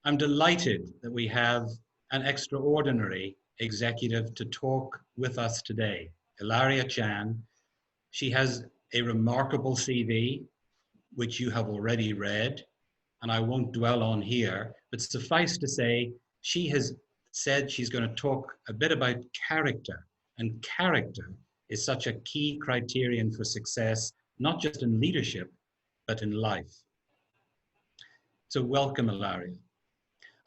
I'm delighted that we have an extraordinary executive to talk with us today, Ilaria Chan. She has a remarkable CV, which you have already read, and I won't dwell on here, but suffice to say, she has said she's going to talk a bit about character, and character is such a key criterion for success, not just in leadership, but in life. So welcome, Ilaria.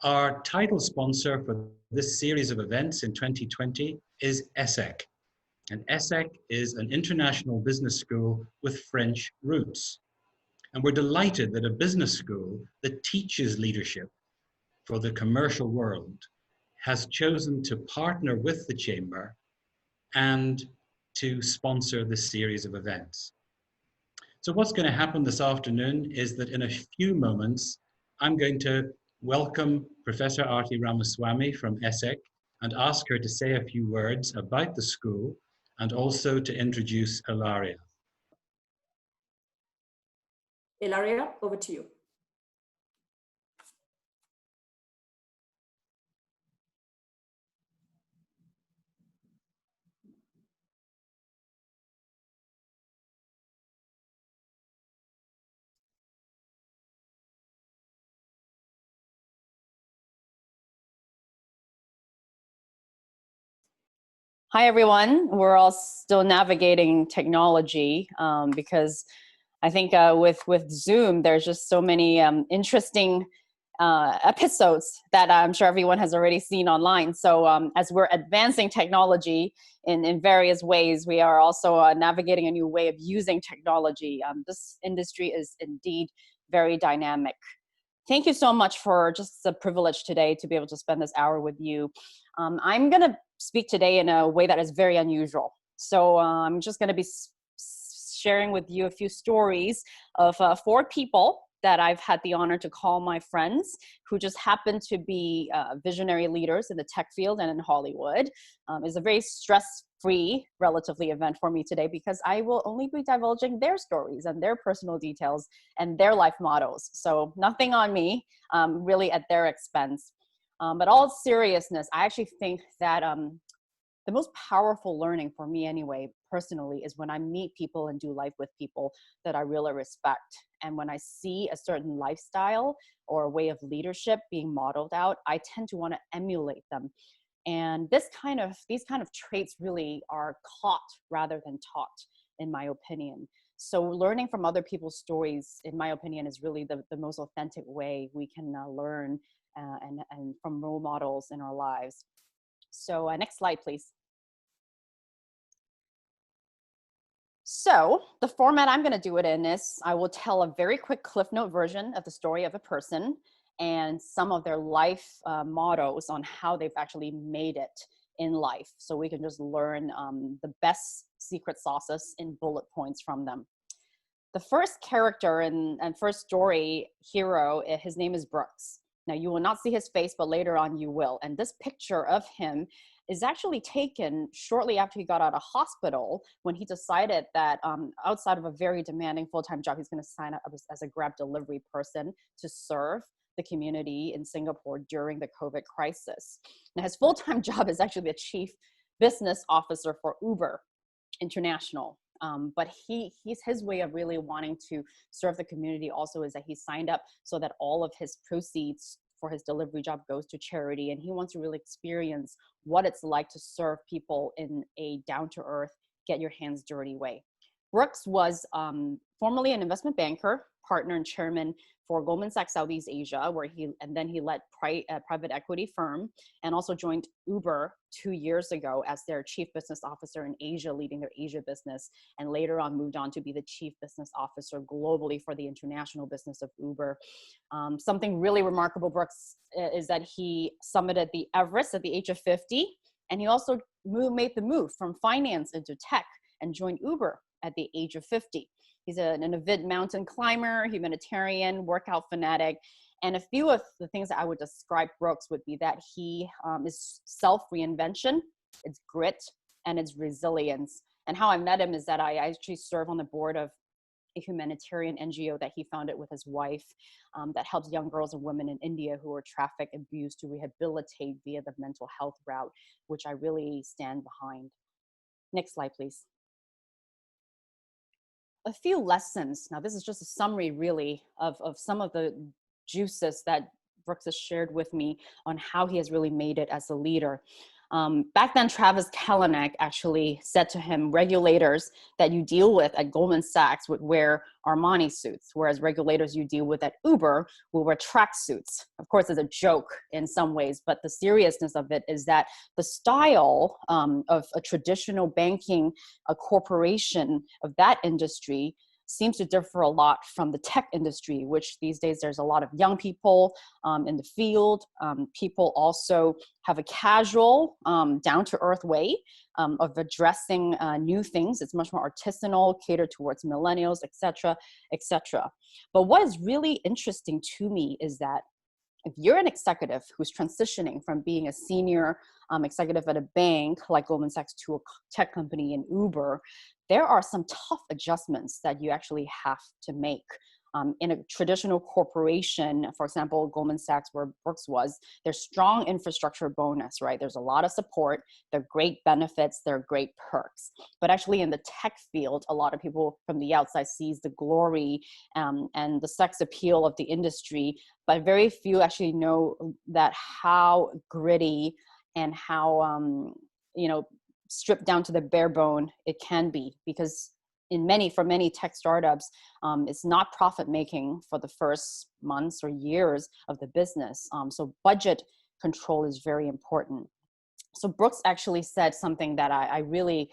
Our title sponsor for this series of events in 2020 is ESSEC. And ESSEC is an international business school with French roots. And we're delighted that a business school that teaches leadership for the commercial world has chosen to partner with the Chamber and to sponsor this series of events. So what's going to happen this afternoon is that in a few moments, I'm going to welcome Professor Arti Ramaswamy from ESSEC and ask her to say a few words about the school and also to introduce Ilaria. Ilaria, over to you. Hi, everyone. We're all still navigating technology because I think with Zoom, there's just so many interesting episodes that I'm sure everyone has already seen online. So as we're advancing technology in various ways, we are also navigating a new way of using technology. This industry is indeed very dynamic. Thank you so much for just the privilege today to be able to spend this hour with you. I'm going to speak today in a way that is very unusual. So I'm just going to be sharing with you a few stories of 4 people that I've had the honor to call my friends, who just happen to be visionary leaders in the tech field and in Hollywood. It's a very stress-free, relatively, event for me today because I will only be divulging their stories and their personal details and their life mottos. So nothing on me, really at their expense. But all seriousness, I actually think that the most powerful learning for me anyway, personally, is when I meet people and do life with people that I really respect. And when I see a certain lifestyle or a way of leadership being modeled out, I tend to want to emulate them. And these kind of traits really are caught rather than taught, in my opinion. So learning from other people's stories, in my opinion, is really the most authentic way we can learn and from role models in our lives. So next slide, please. So the format I'm going to do it in is I will tell a very quick Cliff Note version of the story of a person and some of their life mottos on how they've actually made it in life. So we can just learn the best secret sauces in bullet points from them. The first character and first story hero, his name is Brooks. Now, you will not see his face, but later on you will. And this picture of him is actually taken shortly after he got out of hospital, when he decided that outside of a very demanding full-time job, he's going to sign up as a Grab delivery person to serve the community in Singapore during the COVID crisis. Now, his full-time job is actually the chief business officer for Uber International. But his way of really wanting to serve the community also is that he signed up so that all of his proceeds for his delivery job goes to charity, and he wants to really experience what it's like to serve people in a down-to-earth, get your hands dirty way. Brooks was formerly an investment banker, partner and chairman for Goldman Sachs Southeast Asia, where he led a private equity firm, and also joined Uber 2 years ago as their chief business officer in Asia, leading their Asia business, and later on moved on to be the chief business officer globally for the international business of Uber. Something really remarkable, Brooks, is that he summited the Everest at the age of 50, and he also made the move from finance into tech and joined Uber at the age of 50. He's an avid mountain climber, humanitarian, workout fanatic. And a few of the things that I would describe Brooks would be that he is self-reinvention, it's grit, and it's resilience. And how I met him is that I actually serve on the board of a humanitarian NGO that he founded with his wife that helps young girls and women in India who are trafficked, abused to rehabilitate via the mental health route, which I really stand behind. Next slide, please. A few lessons. Now, this is just a summary, really, of some of the juices that Brooks has shared with me on how he has really made it as a leader. Back then, Travis Kalanick actually said to him, regulators that you deal with at Goldman Sachs would wear Armani suits, whereas regulators you deal with at Uber will wear tracksuits. Of course, it's a joke in some ways, but the seriousness of it is that the style of a traditional banking, a corporation of that industry seems to differ a lot from the tech industry, which these days there's a lot of young people in the field. People also have a casual, down-to-earth way of addressing new things. It's much more artisanal, catered towards millennials, et cetera, et cetera. But what is really interesting to me is that if you're an executive who's transitioning from being a senior executive at a bank like Goldman Sachs to a tech company in Uber, there are some tough adjustments that you actually have to make. In a traditional corporation, for example, Goldman Sachs, where Brooks was, there's strong infrastructure bonus, right? There's a lot of support, there are great benefits, there are great perks. But actually in the tech field, a lot of people from the outside sees the glory and the sex appeal of the industry, but very few actually know that how gritty and how, stripped down to the bare bone it can be, because for many tech startups, it's not profit making for the first months or years of the business. So budget control is very important. So Brooks actually said something that I really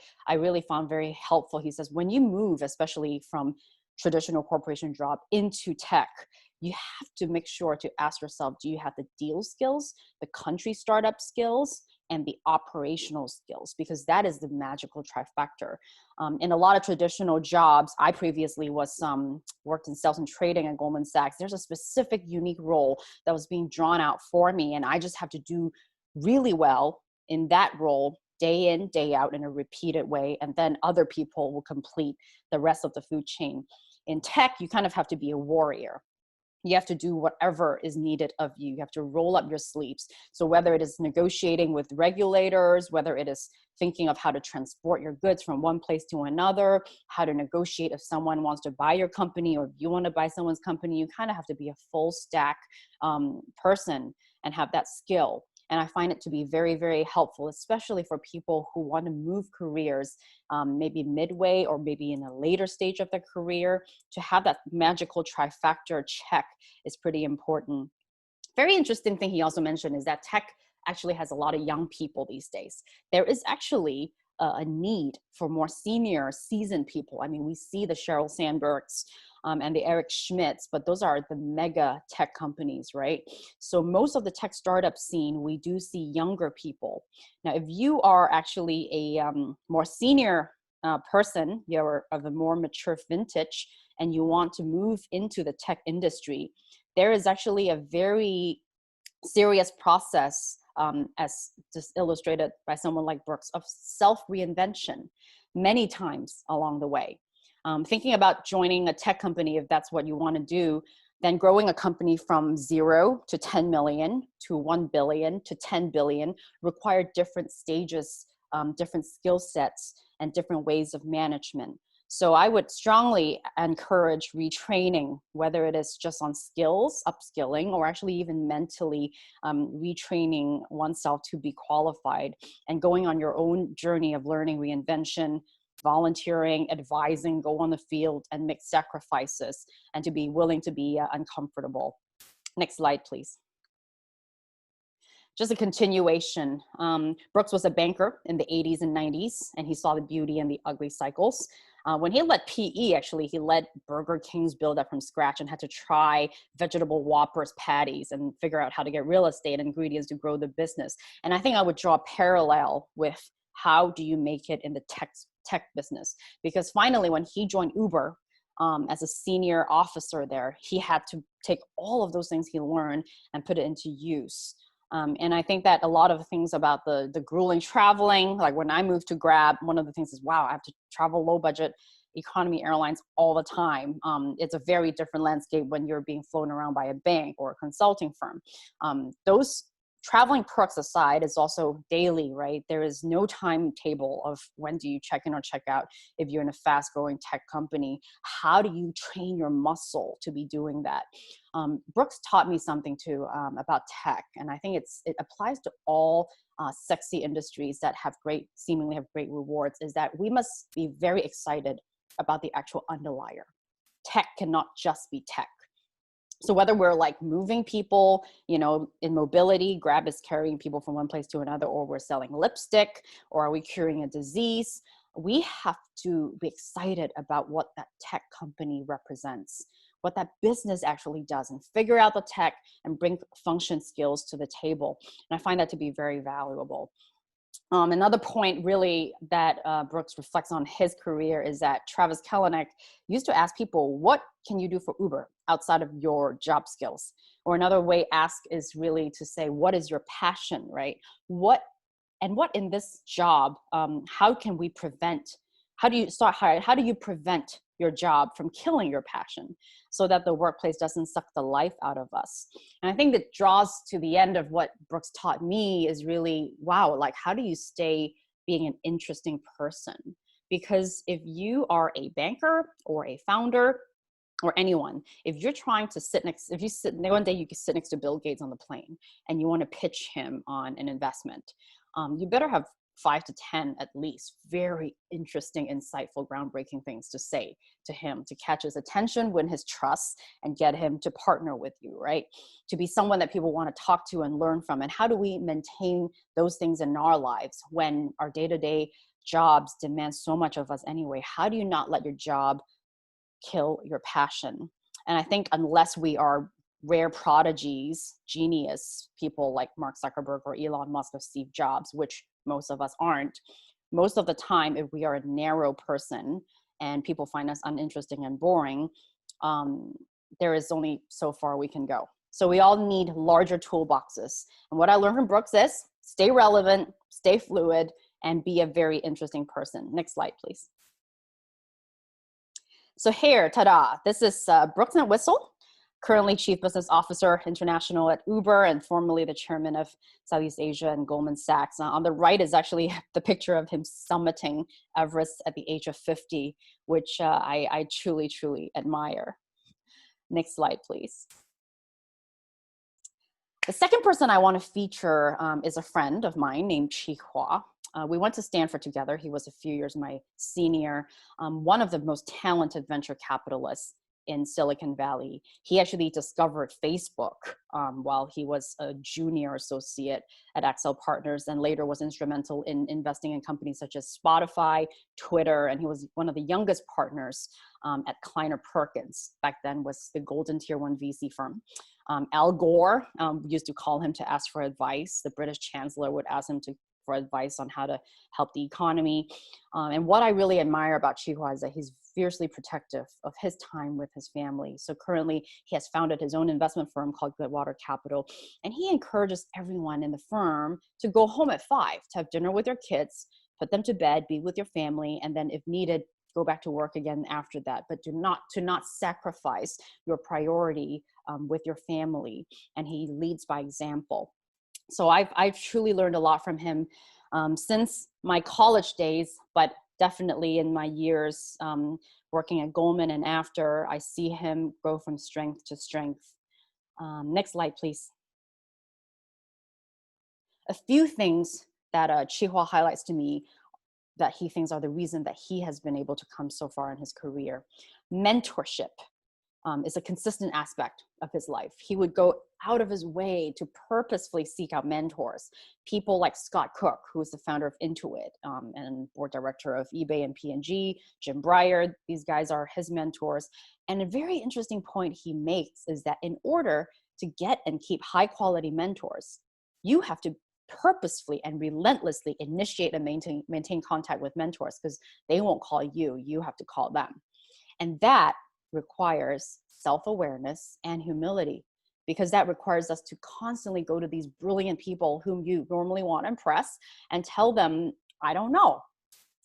found very helpful. He says, when you move, especially from traditional corporation job into tech, you have to make sure to ask yourself, do you have the deal skills, the country startup skills, and the operational skills? Because that is the magical trifecta. In a lot of traditional jobs, I previously worked in sales and trading at Goldman Sachs. There's a specific unique role that was being drawn out for me, and I just have to do really well in that role day in, day out in a repeated way, and then other people will complete the rest of the food chain. In tech, you kind of have to be a warrior. You have to do whatever is needed of you. You have to roll up your sleeves. So whether it is negotiating with regulators, whether it is thinking of how to transport your goods from one place to another, how to negotiate if someone wants to buy your company or if you want to buy someone's company, you kind of have to be a full stack person and have that skill. And I find it to be very, very helpful, especially for people who want to move careers, maybe midway or maybe in a later stage of their career. To have that magical trifecta check is pretty important. Very interesting thing he also mentioned is that tech actually has a lot of young people these days. There is actually a need for more senior, seasoned people. I mean, we see the Sheryl Sandbergs and the Eric Schmidts, but those are the mega tech companies, right? So most of the tech startup scene, we do see younger people. Now, if you are actually a more senior person, you're of a more mature vintage, and you want to move into the tech industry, there is actually a very serious process, as just illustrated by someone like Brooks, of self-reinvention many times along the way. Thinking about joining a tech company, if that's what you want to do, then growing a company from 0 to 10 million to 1 billion to 10 billion require different stages, different skill sets, and different ways of management. So I would strongly encourage retraining, whether it is just on skills, upskilling, or actually even mentally retraining oneself to be qualified and going on your own journey of learning, reinvention, volunteering, advising, go on the field and make sacrifices, and to be willing to be uncomfortable. Next slide, please. Just a continuation. Brooks was a banker in the 80s and 90s, and he saw the beauty and the ugly cycles. When he led PE, actually, he led Burger King's build up from scratch and had to try vegetable Whoppers patties and figure out how to get real estate ingredients to grow the business. And I think I would draw a parallel with how do you make it in the tech business? Because finally, when he joined Uber, as a senior officer there, he had to take all of those things he learned and put it into use. And I think that a lot of things about the grueling traveling, like when I moved to Grab, one of the things is, wow, I have to travel low budget economy airlines all the time. It's a very different landscape when you're being flown around by a bank or a consulting firm. Those traveling perks aside, is also daily, right? There is no timetable of when do you check in or check out if you're in a fast growing tech company. How do you train your muscle to be doing that? Brooks taught me something too about tech, and I think it applies to all sexy industries that seemingly have great rewards, is that we must be very excited about the actual underlier. Tech cannot just be tech. So whether we're like moving people, in mobility, Grab is carrying people from one place to another, or we're selling lipstick, or are we curing a disease, we have to be excited about what that tech company represents, what that business actually does, and figure out the tech and bring function skills to the table. And I find that to be very valuable. Another point really that Brooks reflects on his career is that Travis Kalanick used to ask people, what can you do for Uber outside of your job skills? Or another way ask is really to say, what is your passion, right? What in this job, how do you prevent your job from killing your passion so that the workplace doesn't suck the life out of us? And I think that draws to the end of what Brooks taught me is really, wow, like how do you stay being an interesting person? Because if you are a banker or a founder or anyone, if you're trying to one day you can sit next to Bill Gates on the plane and you want to pitch him on an investment, you better have 5 to 10 at least very interesting, insightful, groundbreaking things to say to him to catch his attention, win his trust, and get him to partner with you, right? To be someone that people want to talk to and learn from. And how do we maintain those things in our lives when our day-to-day jobs demand so much of us anyway? How do you not let your job kill your passion? And I think unless we are rare prodigies, genius people like Mark Zuckerberg or Elon Musk or Steve Jobs, which most of us aren't, most of the time, if we are a narrow person and people find us uninteresting and boring, there is only so far we can go. So we all need larger toolboxes. And what I learned from Brooks is stay relevant, stay fluid, and be a very interesting person. Next slide, please. So here, ta-da, this is Brooks and Whistle, currently Chief Business Officer International at Uber and formerly the chairman of Southeast Asia and Goldman Sachs. On the right is actually the picture of him summiting Everest at the age of 50, which I truly, truly admire. Next slide, please. The second person I want to feature is a friend of mine named Chi Hua. We went to Stanford together. He was a few years my senior, one of the most talented venture capitalists in Silicon Valley. He actually discovered Facebook while he was a junior associate at Accel Partners, and later was instrumental in investing in companies such as Spotify, Twitter, and he was one of the youngest partners at Kleiner Perkins. Back then was the golden tier 1 VC firm. Al Gore used to call him to ask for advice. The British Chancellor would ask him for advice on how to help the economy. And what I really admire about Chi Hua is that he's fiercely protective of his time with his family. So currently he has founded his own investment firm called Goodwater Capital. And he encourages everyone in the firm to go home at 5, to have dinner with your kids, put them to bed, be with your family, and then if needed, go back to work again after that, but to not sacrifice your priority with your family. And he leads by example. So I've truly learned a lot from him since my college days, but definitely in my years working at Goldman and after. I see him grow from strength to strength. Next slide, please. A few things that Chi Hua highlights to me that he thinks are the reason that he has been able to come so far in his career. Mentorship is a consistent aspect of his life. He would go out of his way to purposefully seek out mentors. People like Scott Cook, who is the founder of Intuit and board director of eBay and P&G, Jim Breyer, these guys are his mentors. And a very interesting point he makes is that in order to get and keep high quality mentors, you have to purposefully and relentlessly initiate and maintain contact with mentors, because they won't call you, you have to call them. And that requires self-awareness and humility, because that requires us to constantly go to these brilliant people whom you normally want to impress and tell them, I don't know.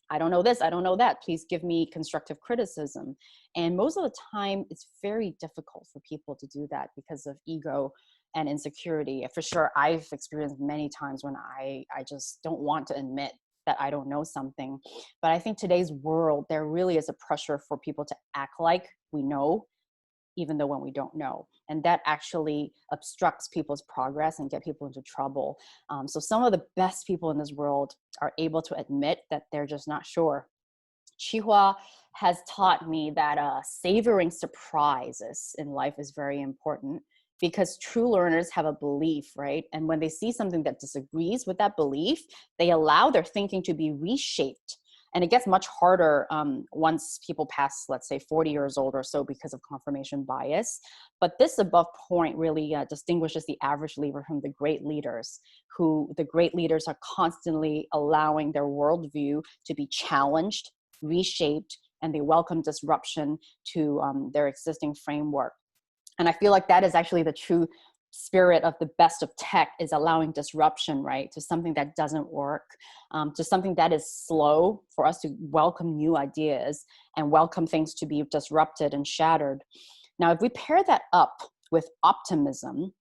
I don't know this, I don't know that. Please give me constructive criticism. And most of the time, it's very difficult for people to do that because of ego and insecurity. For sure, I've experienced many times when I just don't want to admit that I don't know something. But I think today's world, there really is a pressure for people to act like we know, even though when we don't know. And that actually obstructs people's progress and get people into trouble. So some of the best people in this world are able to admit that they're just not sure. Chihua has taught me that savoring surprises in life is very important, because true learners have a belief, right? And when they see something that disagrees with that belief, they allow their thinking to be reshaped. And it gets much harder once people pass, let's say, 40 years old or so, because of confirmation bias. But this above point really distinguishes the average leader from the great leaders, who the great leaders are constantly allowing their worldview to be challenged, reshaped, and they welcome disruption to their existing framework. And I feel like that is actually the true spirit of the best of tech, is allowing disruption, right, to something that doesn't work, to something that is slow, for us to welcome new ideas and welcome things to be disrupted and shattered. Now, if we pair that up with optimism,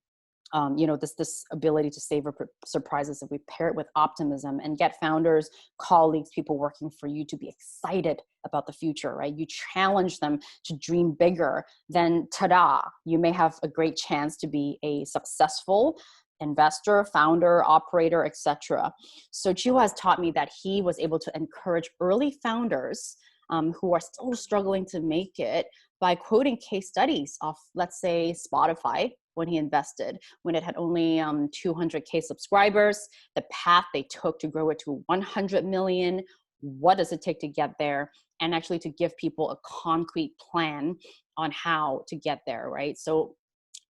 this ability to savor surprises, if we pair it with optimism and get founders, colleagues, people working for you to be excited about the future, right? You challenge them to dream bigger, then ta-da, you may have a great chance to be a successful investor, founder, operator, etc. So Chiu has taught me that he was able to encourage early founders who are still struggling to make it by quoting case studies of, let's say, Spotify, when he invested, when it had only 200K subscribers, the path they took to grow it to 100 million, what does it take to get there, and actually to give people a concrete plan on how to get there, right? So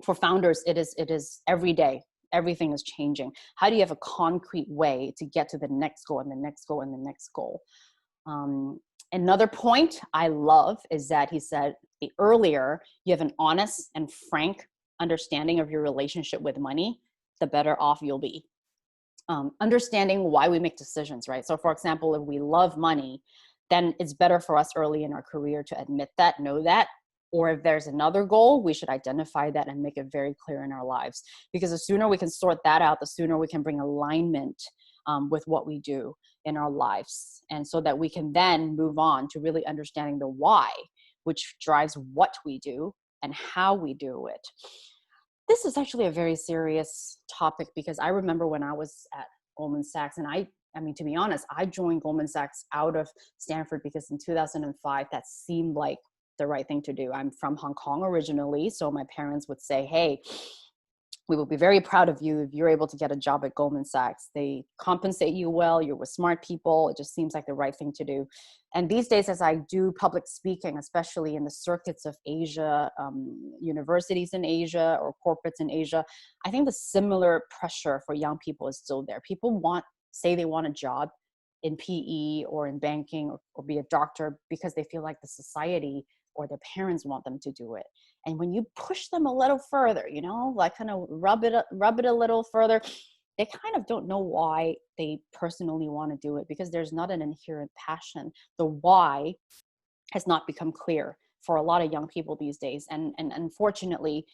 for founders, it is every day. Everything is changing. How do you have a concrete way to get to the next goal and the next goal and the next goal? Another point I love is that he said, the earlier you have an honest and frank understanding of your relationship with money, the better off you'll be. Understanding why we make decisions, right? So for example, if we love money, then it's better for us early in our career to admit that, know that. Or if there's another goal, we should identify that and make it very clear in our lives. Because the sooner we can sort that out, the sooner we can bring alignment with what we do in our lives. And so that we can then move on to really understanding the why, which drives what we do and how we do it. This is actually a very serious topic, because I remember when I was at Goldman Sachs, and I mean, to be honest, I joined Goldman Sachs out of Stanford because in 2005, that seemed like the right thing to do. I'm from Hong Kong originally, so my parents would say, hey, we will be very proud of you if you're able to get a job at Goldman Sachs. They compensate you well, you're with smart people, it just seems like the right thing to do. And these days, as I do public speaking, especially in the circuits of Asia, universities in Asia or corporates in Asia, I think the similar pressure for young people is still there. People say they want a job in PE or in banking or be a doctor because they feel like the society or their parents want them to do it. And when you push them a little further, like kind of rub it a little further, they kind of don't know why they personally want to do it, because there's not an inherent passion. The why has not become clear for a lot of young people these days. And unfortunately,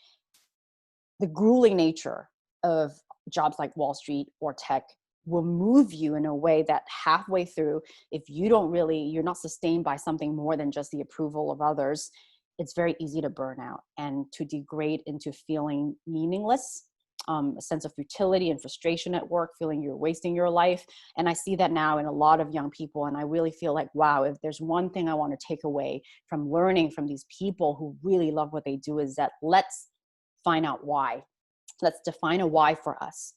the grueling nature of jobs like Wall Street or tech will move you in a way that halfway through, if you're not sustained by something more than just the approval of others, it's very easy to burn out and to degrade into feeling meaningless, a sense of futility and frustration at work, feeling you're wasting your life. And I see that now in a lot of young people. And I really feel like, wow, if there's one thing I want to take away from learning from these people who really love what they do, is that let's find out why. Let's define a why for us.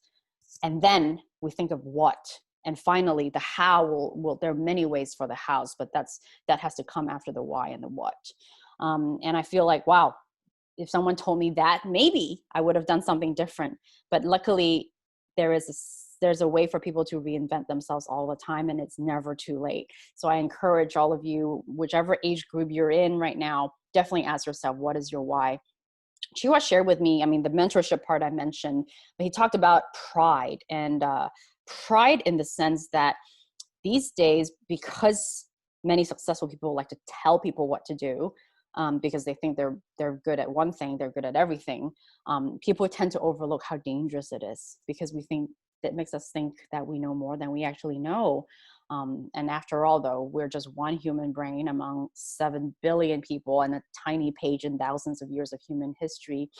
And then we think of what. And finally, the how there are many ways for the hows, but that has to come after the why and the what. And I feel like, wow, if someone told me that, maybe I would have done something different. But luckily, there's a way for people to reinvent themselves all the time, and it's never too late. So I encourage all of you, whichever age group you're in right now, definitely ask yourself, what is your why? Chihua shared with me, the mentorship part I mentioned, but he talked about pride, and pride in the sense that these days, because many successful people like to tell people what to do, because they think they're good at one thing, they're good at everything. People tend to overlook how dangerous it is, because we think that makes us think that we know more than we actually know. And after all, though, we're just one human brain among 7 billion people and a tiny page in thousands of years of human history.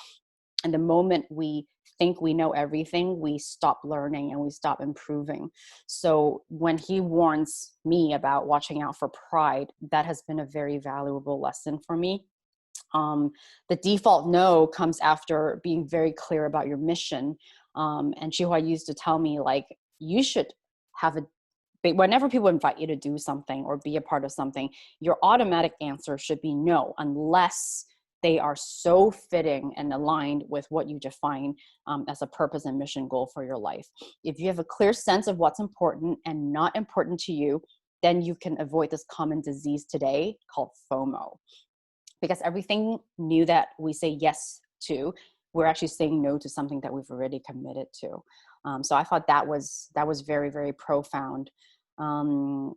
And the moment we think we know everything, we stop learning and we stop improving. So when he warns me about watching out for pride, that has been a very valuable lesson for me. The default no comes after being very clear about your mission. And Chihua used to tell me, like, you should have whenever people invite you to do something or be a part of something, your automatic answer should be no, unless they are so fitting and aligned with what you define as a purpose and mission goal for your life. If you have a clear sense of what's important and not important to you, then you can avoid this common disease today called FOMO. Because everything new that we say yes to, we're actually saying no to something that we've already committed to. So I thought that was very, very profound. When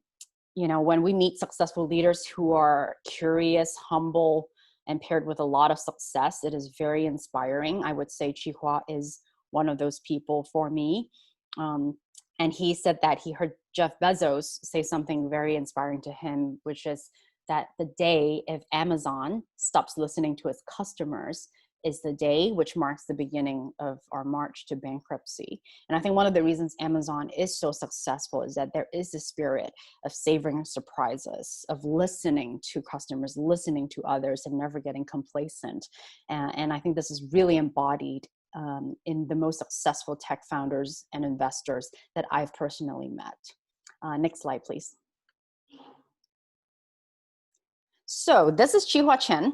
we meet successful leaders who are curious, humble, and paired with a lot of success, it is very inspiring. I would say Chihua is one of those people for me. And he said that he heard Jeff Bezos say something very inspiring to him, which is that the day if Amazon stops listening to its customers is the day which marks the beginning of our march to bankruptcy. And I think one of the reasons Amazon is so successful is that there is a spirit of savoring surprises, of listening to customers, listening to others, and never getting complacent. And I think this is really embodied in the most successful tech founders and investors that I've personally met. Next slide, please. So this is Chihua Chen,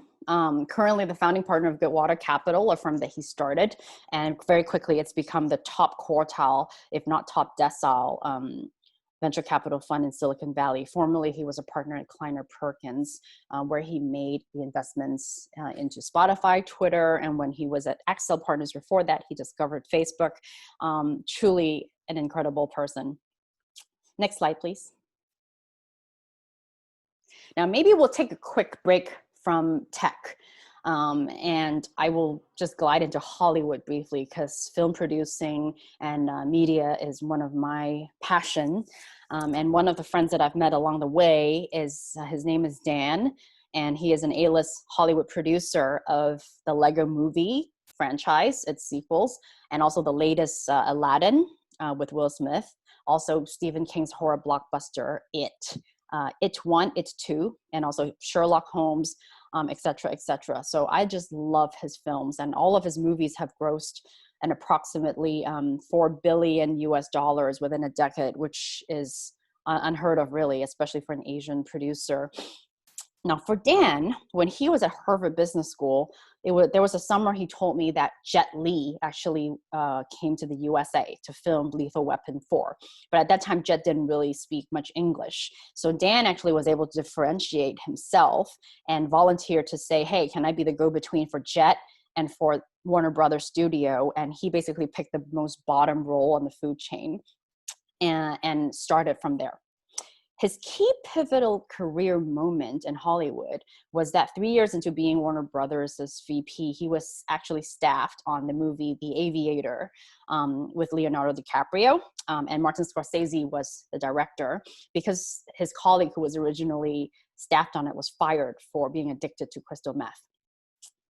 currently the founding partner of Goodwater Capital, a firm that he started. And very quickly, it's become the top quartile, if not top decile, venture capital fund in Silicon Valley. Formerly, he was a partner at Kleiner Perkins, where he made the investments into Spotify, Twitter, and when he was at Accel Partners before that, he discovered Facebook. Truly an incredible person. Next slide, please. Now, maybe we'll take a quick break from tech, and I will just glide into Hollywood briefly, because film producing and media is one of my passion. And one of the friends that I've met along the way is, his name is Dan, and he is an A-list Hollywood producer of the Lego Movie franchise, its sequels, and also the latest Aladdin with Will Smith. Also Stephen King's horror blockbuster, It. It 1, It 2, and also Sherlock Holmes, et cetera, et cetera. So I just love his films, and all of his movies have grossed an approximately $4 billion within a decade, which is unheard of, really, especially for an Asian producer. Now, for Dan, when he was at Harvard Business School, there was a summer he told me that Jet Li actually came to the USA to film Lethal Weapon 4. But at that time, Jet didn't really speak much English. So Dan actually was able to differentiate himself and volunteer to say, hey, can I be the go-between for Jet and for Warner Brothers Studio? And he basically picked the most bottom role on the food chain and started from there. His key pivotal career moment in Hollywood was that 3 years into being Warner Brothers' VP, he was actually staffed on the movie The Aviator with Leonardo DiCaprio, and Martin Scorsese was the director, because his colleague who was originally staffed on it was fired for being addicted to crystal meth,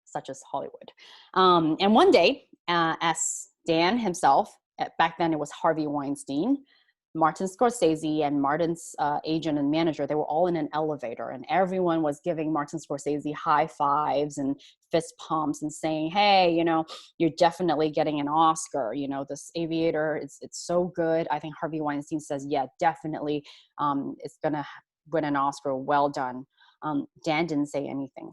such as Hollywood. And one day, as Dan himself, back then it was Harvey Weinstein, Martin Scorsese and Martin's agent and manager, they were all in an elevator, and everyone was giving Martin Scorsese high fives and fist pumps and saying, hey, you're definitely getting an Oscar. This Aviator, it's so good. I think Harvey Weinstein says, yeah, definitely it's going to win an Oscar. Well done. Dan didn't say anything.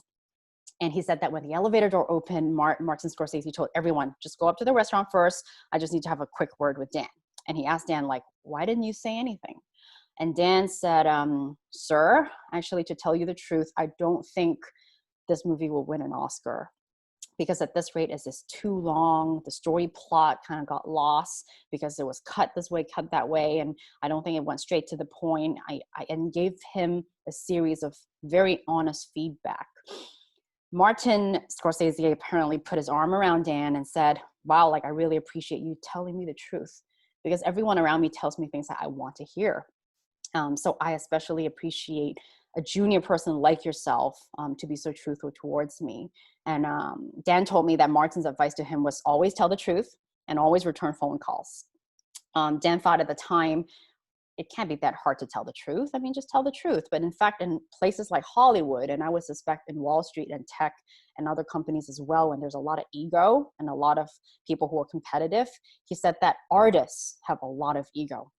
And he said that when the elevator door opened, Martin Scorsese told everyone, just go up to the restaurant first. I just need to have a quick word with Dan. And he asked Dan, why didn't you say anything? And Dan said, sir, actually, to tell you the truth, I don't think this movie will win an Oscar, because at this rate, it's just too long. The story plot kind of got lost because it was cut this way, cut that way. And I don't think it went straight to the point. And gave him a series of very honest feedback. Martin Scorsese apparently put his arm around Dan and said, wow, like, I really appreciate you telling me the truth, because everyone around me tells me things that I want to hear. So I especially appreciate a junior person like yourself to be so truthful towards me. And Dan told me that Martin's advice to him was always tell the truth and always return phone calls. Dan thought at the time, it can't be that hard to tell the truth. I mean, just tell the truth. But in fact, in places like Hollywood, and I would suspect in Wall Street and tech and other companies as well, when there's a lot of ego and a lot of people who are competitive, he said that artists have a lot of ego.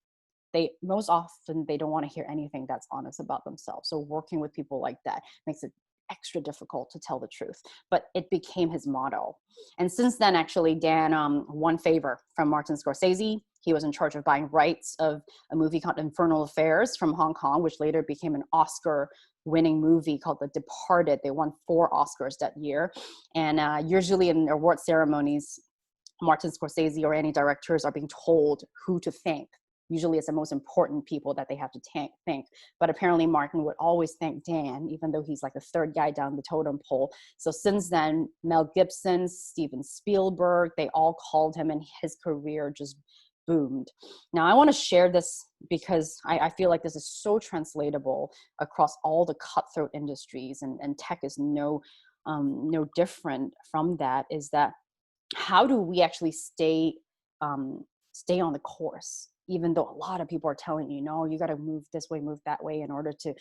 Most often they don't want to hear anything that's honest about themselves. So working with people like that makes it extra difficult to tell the truth. But it became his motto. And since then, actually, Dan won favor from Martin Scorsese. He was in charge of buying rights of a movie called Infernal Affairs from Hong Kong, which later became an Oscar-winning movie called The Departed. They won 4 Oscars that year. And usually in award ceremonies, Martin Scorsese or any directors are being told who to thank. Usually it's the most important people that they have to thank. But apparently Martin would always thank Dan, even though he's like the third guy down the totem pole. So since then, Mel Gibson, Steven Spielberg, they all called him, and his career just boomed. Now, I want to share this because I feel like this is so translatable across all the cutthroat industries, and tech is no different from that, is that how do we actually stay on the course, even though a lot of people are telling you, no, you got to move this way, move that way in order to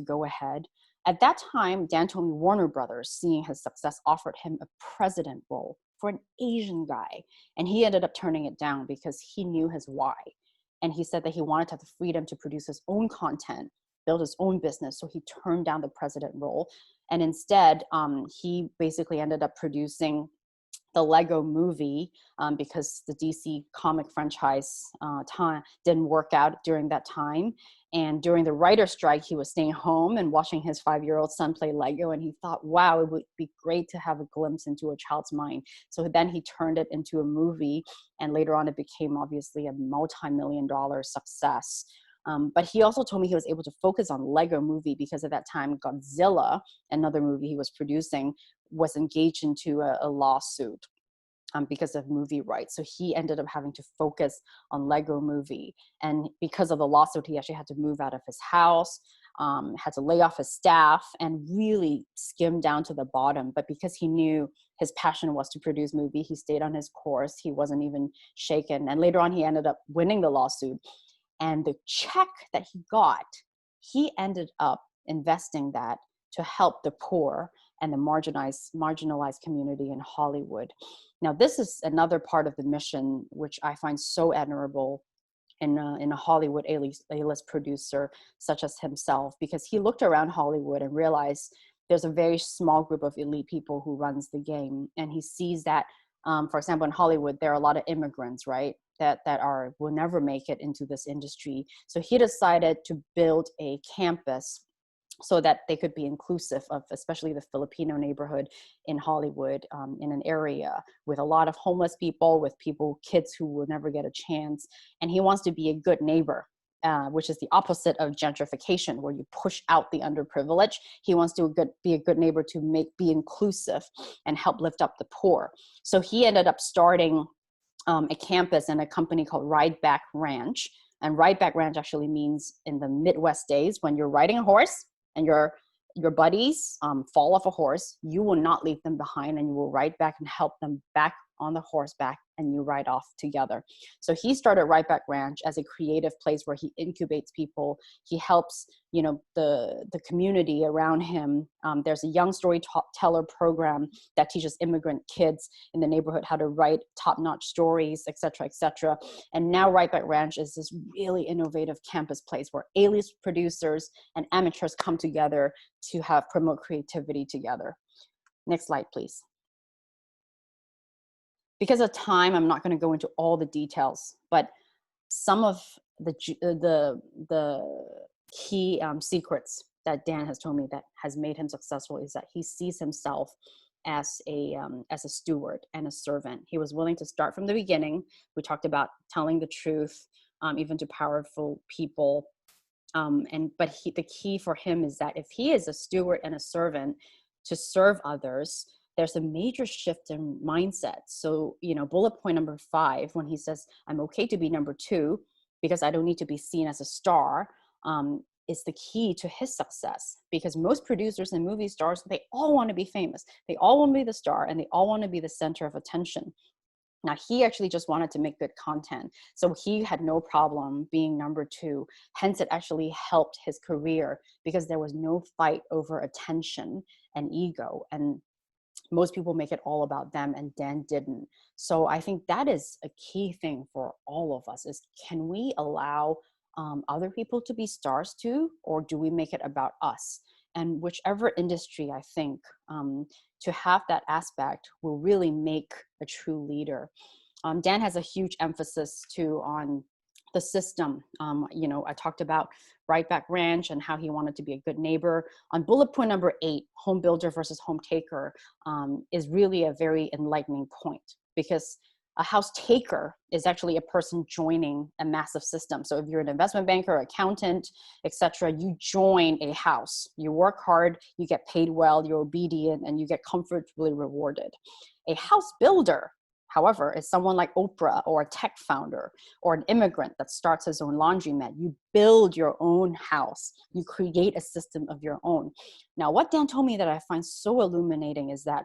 go ahead. At that time, Dan told me Warner Brothers, seeing his success, offered him a president role for an Asian guy. And he ended up turning it down because he knew his why. And he said that he wanted to have the freedom to produce his own content, build his own business. So he turned down the president role. And instead, he basically ended up producing the Lego movie because the DC comic franchise didn't work out during that time. And during the writer's strike, he was staying home and watching his 5-year-old son play Lego. And he thought, wow, it would be great to have a glimpse into a child's mind. So then he turned it into a movie. And later on, it became obviously a multi-million-dollar success. But he also told me he was able to focus on Lego movie because at that time, Godzilla, another movie he was producing, was engaged into a lawsuit because of movie rights. So he ended up having to focus on Lego movie. And because of the lawsuit, he actually had to move out of his house, had to lay off his staff, and really skim down to the bottom. But because he knew his passion was to produce movie, he stayed on his course. He wasn't even shaken. And later on, he ended up winning the lawsuit. And the check that he got, he ended up investing that to help the poor and the marginalized community in Hollywood. Now, this is another part of the mission, which I find so admirable in a Hollywood A-list producer such as himself, because he looked around Hollywood and realized there's a very small group of elite people who runs the game. And he sees that, for example, in Hollywood, there are a lot of immigrants, right? That will never make it into this industry. So he decided to build a campus so that they could be inclusive of especially the Filipino neighborhood in Hollywood, in an area with a lot of homeless people, with kids who will never get a chance. And he wants to be a good neighbor, which is the opposite of gentrification, where you push out the underprivileged. He wants to be a good neighbor to be inclusive and help lift up the poor. So he ended up starting a campus in a company called Ride Back Ranch. And Ride Back Ranch actually means in the Midwest days, when you're riding a horse and your buddies fall off a horse, you will not leave them behind, and you will ride back and help them back on the horseback, and you ride off together. So he started Right Back Ranch as a creative place where he incubates people. He helps, the community around him. There's a young storyteller program that teaches immigrant kids in the neighborhood how to write top-notch stories, et cetera, et cetera. And now Right Back Ranch is this really innovative campus place where A-list producers and amateurs come together to promote creativity together. Next slide, please. Because of time, I'm not going to go into all the details, but some of the key secrets that Dan has told me that has made him successful is that he sees himself as a steward and a servant. He was willing to start from the beginning. We talked about telling the truth, even to powerful people. But the key for him is that if he is a steward and a servant to serve others, there's a major shift in mindset. So, bullet point number 5, when he says, I'm okay to be number 2 because I don't need to be seen as a star, is the key to his success. Because most producers and movie stars, they all want to be famous. They all want to be the star, and they all want to be the center of attention. Now, he actually just wanted to make good content. So he had no problem being number 2. Hence, it actually helped his career because there was no fight over attention and ego. And most people make it all about them, and Dan didn't. So I think that is a key thing for all of us is, can we allow other people to be stars too, or do we make it about us? And whichever industry, I think, to have that aspect will really make a true leader. Dan has a huge emphasis too on the system. I talked about Right Back Ranch and how he wanted to be a good neighbor. On bullet point number 8, home builder versus home taker, is really a very enlightening point, because a house taker is actually a person joining a massive system. So if you're an investment banker, accountant, etc., you join a house. You work hard, you get paid well, you're obedient, and you get comfortably rewarded. A house builder, however, is someone like Oprah, or a tech founder, or an immigrant that starts his own laundromat. You build your own house. You create a system of your own. Now, what Dan told me that I find so illuminating is that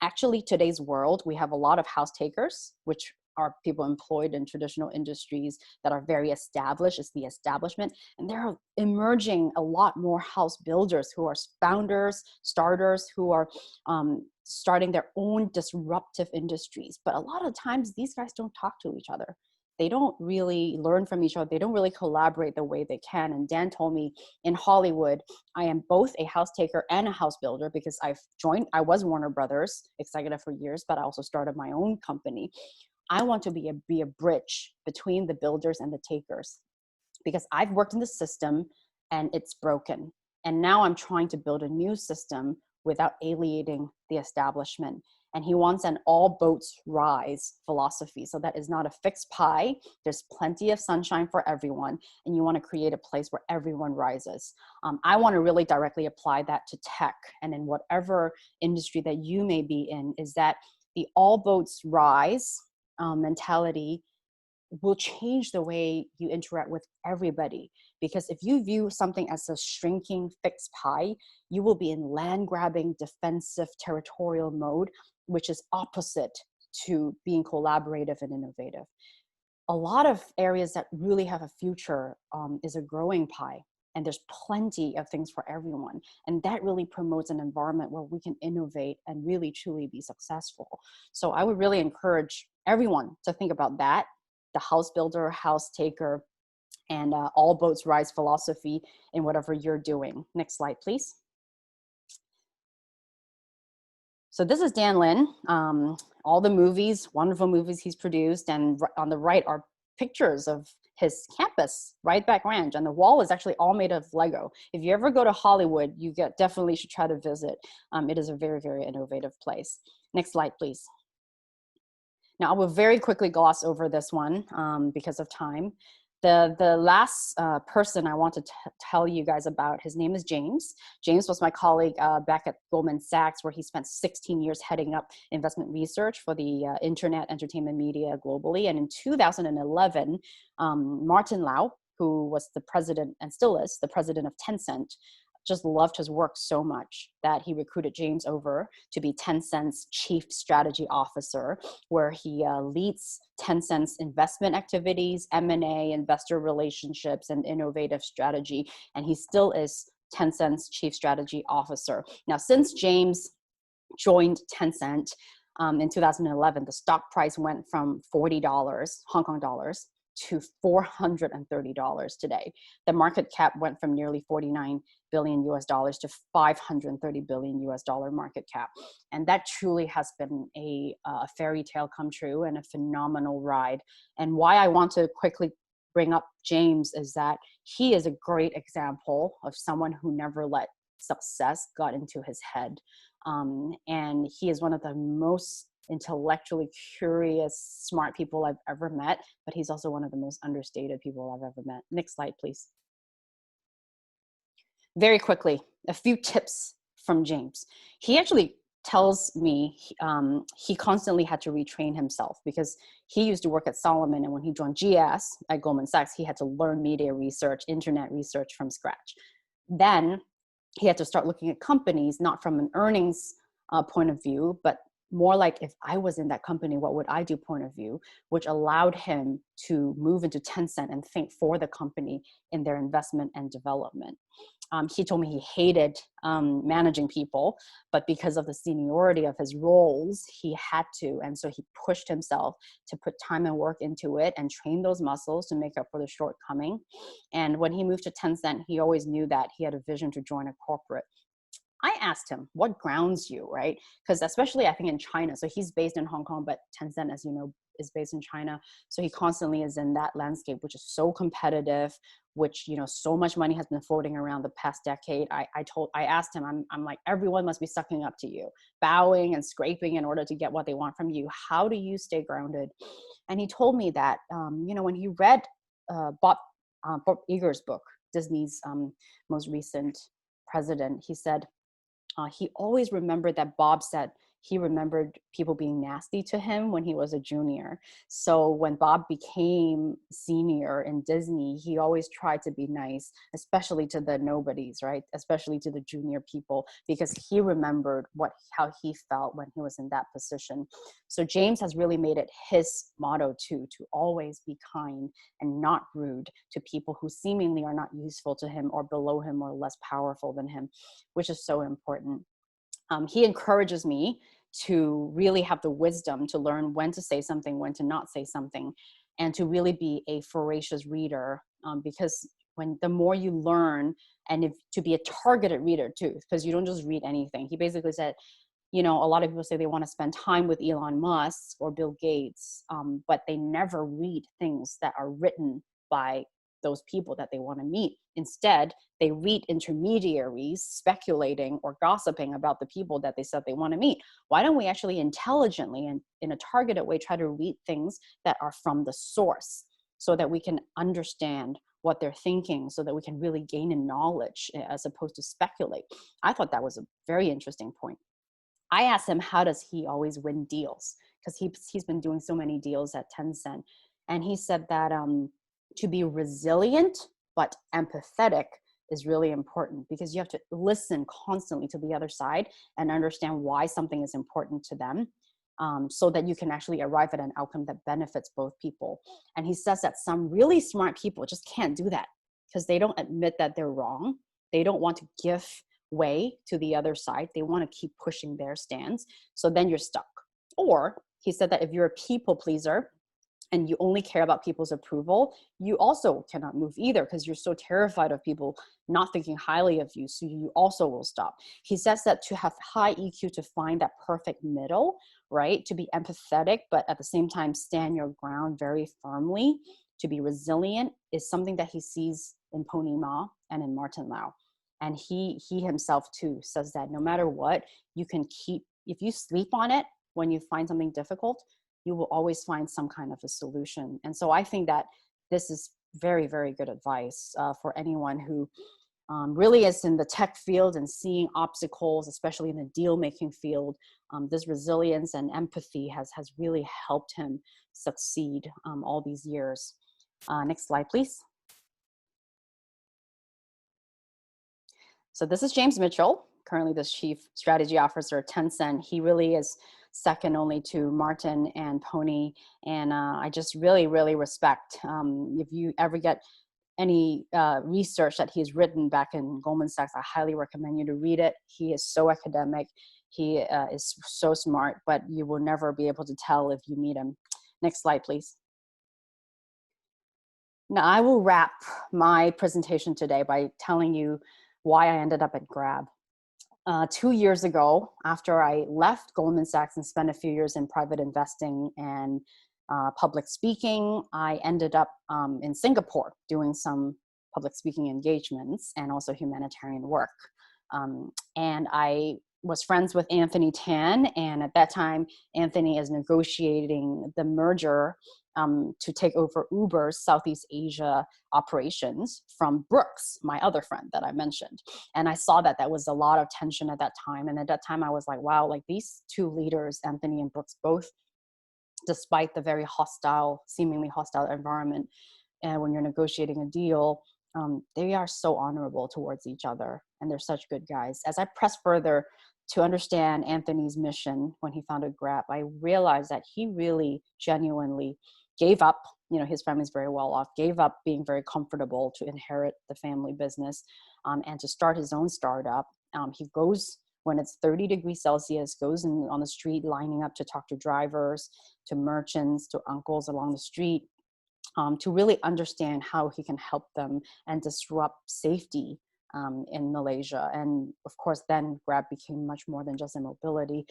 actually today's world, we have a lot of house takers, which are people employed in traditional industries that are very established. It's the establishment. And there are emerging a lot more house builders who are founders, starters, who are starting their own disruptive industries. But a lot of times these guys don't talk to each other. They don't really learn from each other. They don't really collaborate the way they can. And Dan told me, in Hollywood, I am both a house taker and a house builder, because I was Warner Brothers executive for years, but I also started my own company. I want to be a bridge between the builders and the takers, because I've worked in the system and it's broken. And now I'm trying to build a new system without alienating the establishment. And he wants an all boats rise philosophy. So that is not a fixed pie. There's plenty of sunshine for everyone. And you want to create a place where everyone rises. I want to really directly apply that to tech, and in whatever industry that you may be in, is that the all boats rise mentality will change the way you interact with everybody. Because if you view something as a shrinking fixed pie, you will be in land grabbing, defensive, territorial mode, which is opposite to being collaborative and innovative. A lot of areas that really have a future is a growing pie. And there's plenty of things for everyone. And that really promotes an environment where we can innovate and really, truly be successful. So I would really encourage everyone to think about that, the house builder, house taker, and all boats rise philosophy in whatever you're doing. Next slide, please. So this is Dan Lin. All the movies, wonderful movies he's produced. And on the right are pictures of his campus, Right Back Ranch, and the wall is actually all made of Lego. If you ever go to Hollywood, you definitely should try to visit. It is a very, very innovative place. Next slide, please. Now, I will very quickly gloss over this one because of time. The last person I want to tell you guys about, his name is James. James was my colleague back at Goldman Sachs, where he spent 16 years heading up investment research for the internet entertainment media globally. And in 2011, Martin Lau, who was the president and still is the president of Tencent, just loved his work so much that he recruited James over to be Tencent's chief strategy officer, where he leads Tencent's investment activities, M&A, investor relationships, and innovative strategy. And he still is Tencent's chief strategy officer. Now, since James joined Tencent in 2011, the stock price went from $40 Hong Kong dollars to $430 today. The market cap went from nearly 49 billion US dollars to 530 billion US dollar market cap. And that truly has been a fairy tale come true and a phenomenal ride. And why I want to quickly bring up James is that he is a great example of someone who never let success got into his head. And he is one of the most intellectually curious, smart people I've ever met, but he's also one of the most understated people I've ever met. Next slide, please. Very quickly, a few tips from James. He actually tells me he constantly had to retrain himself because he used to work at Solomon, and when he joined GS at Goldman Sachs, he had to learn media research, internet research from scratch. Then he had to start looking at companies, not from an earnings point of view, but more like, if I was in that company, what would I do point of view, which allowed him to move into Tencent and think for the company in their investment and development. He told me he hated managing people, but because of the seniority of his roles, he had to. And so he pushed himself to put time and work into it and train those muscles to make up for the shortcoming. And when he moved to Tencent, he always knew that he had a vision to join a corporate. I asked him, what grounds you, right? Because especially I think in China, so he's based in Hong Kong, but Tencent, as you know, is based in China. So he constantly is in that landscape, which is so competitive, which, you know, so much money has been floating around the past decade. I asked him, I'm like, everyone must be sucking up to you, bowing and scraping in order to get what they want from you. How do you stay grounded? And he told me that, you know, when he read Bob Iger's book, Disney's most recent president, he said, he always remembered that Bob said he remembered people being nasty to him when he was a junior. So when Bob became senior in Disney, he always tried to be nice, especially to the nobodies, right? Especially to the junior people, because he remembered how he felt when he was in that position. So James has really made it his motto too, to always be kind and not rude to people who seemingly are not useful to him or below him or less powerful than him, which is so important. He encourages me to really have the wisdom to learn when to say something, when to not say something, and to really be a voracious reader, because when the more you learn, and to be a targeted reader too, because you don't just read anything. He basically said, you know, a lot of people say they want to spend time with Elon Musk or Bill Gates, but they never read things that are written by those people that they want to meet. Instead, they read intermediaries speculating or gossiping about the people that they said they want to meet. Why don't we actually intelligently and in a targeted way try to read things that are from the source, so that we can understand what they're thinking, so that we can really gain in knowledge as opposed to speculate? I thought that was a very interesting point. I asked him, how does he always win deals? Because he's been doing so many deals at Tencent. And he said that to be resilient but empathetic is really important, because you have to listen constantly to the other side and understand why something is important to them, so that you can actually arrive at an outcome that benefits both people. And he says that some really smart people just can't do that because they don't admit that they're wrong. They don't want to give way to the other side. They want to keep pushing their stance. So then you're stuck. Or he said that if you're a people pleaser and you only care about people's approval, you also cannot move either, because you're so terrified of people not thinking highly of you. So you also will stop. He says that to have high EQ, to find that perfect middle, right? To be empathetic, but at the same time, stand your ground very firmly, to be resilient, is something that he sees in Pony Ma and in Martin Lau. And he himself too says that no matter what, you can keep, if you sleep on it when you find something difficult, you will always find some kind of a solution. And so I think that this is very, very good advice for anyone who really is in the tech field and seeing obstacles, especially in the deal-making field. This resilience and empathy has really helped him succeed all these years. Next slide, please. So this is James Mitchell, currently the Chief Strategy Officer at Tencent. He really is second only to Martin and Pony. And I just really, really respect, if you ever get any research that he's written back in Goldman Sachs, I highly recommend you to read it. He is so academic. He is so smart, but you will never be able to tell if you meet him. Next slide, please. Now, I will wrap my presentation today by telling you why I ended up at Grab. 2 years ago, after I left Goldman Sachs and spent a few years in private investing and public speaking, I ended up in Singapore doing some public speaking engagements and also humanitarian work. And I was friends with Anthony Tan, and at that time, Anthony is negotiating the merger to take over Uber's Southeast Asia operations from Brooks, my other friend that I mentioned. And I saw that was a lot of tension at that time. And at that time, I was like, wow, like these two leaders, Anthony and Brooks, both, despite the very hostile, seemingly hostile environment, and when you're negotiating a deal, they are so honorable towards each other, and they're such good guys. As I press further to understand Anthony's mission when he founded Grab, I realized that he really genuinely gave up, his family's very well off, gave up being very comfortable to inherit the family business and to start his own startup. He goes, when it's 30 degrees Celsius, goes on the street lining up to talk to drivers, to merchants, to uncles along the street, to really understand how he can help them and disrupt safety in Malaysia. And of course, then Grab became much more than just a mobility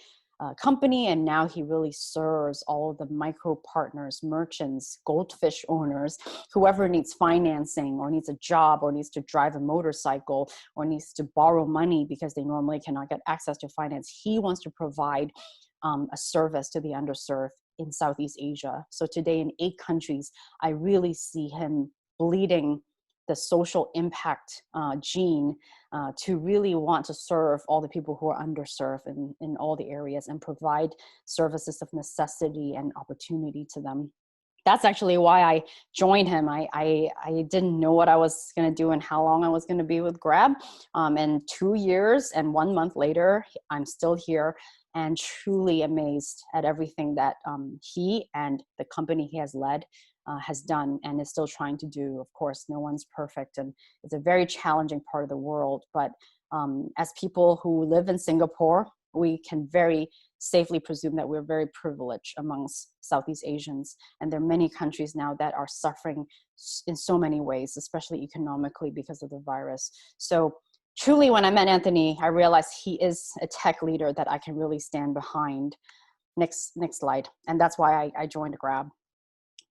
company. And now he really serves all of the micro partners, merchants, goldfish owners, whoever needs financing or needs a job or needs to drive a motorcycle or needs to borrow money because they normally cannot get access to finance. He wants to provide a service to the underserved in Southeast Asia. So today in 8 countries, I really see him bleeding the social impact gene to really want to serve all the people who are underserved in all the areas and provide services of necessity and opportunity to them. That's actually why I joined him. I didn't know what I was going to do and how long I was going to be with Grab. And 2 years and 1 month later, I'm still here and truly amazed at everything that he and the company he has led has done and is still trying to do. Of course, no one's perfect, and it's a very challenging part of the world. But as people who live in Singapore, we can very safely presume that we're very privileged amongst Southeast Asians. And there are many countries now that are suffering in so many ways, especially economically because of the virus. So truly, when I met Anthony, I realized he is a tech leader that I can really stand behind. Next slide. And that's why I joined Grab.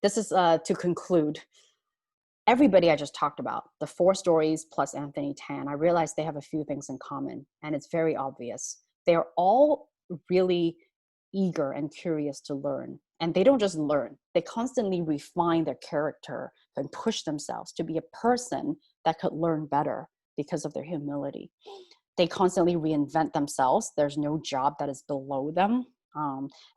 This is to conclude. Everybody I just talked about, the 4 stories plus Anthony Tan, I realized they have a few things in common, and it's very obvious. They're all really eager and curious to learn. And they don't just learn, they constantly refine their character and push themselves to be a person that could learn better because of their humility. They constantly reinvent themselves. There's no job that is below them.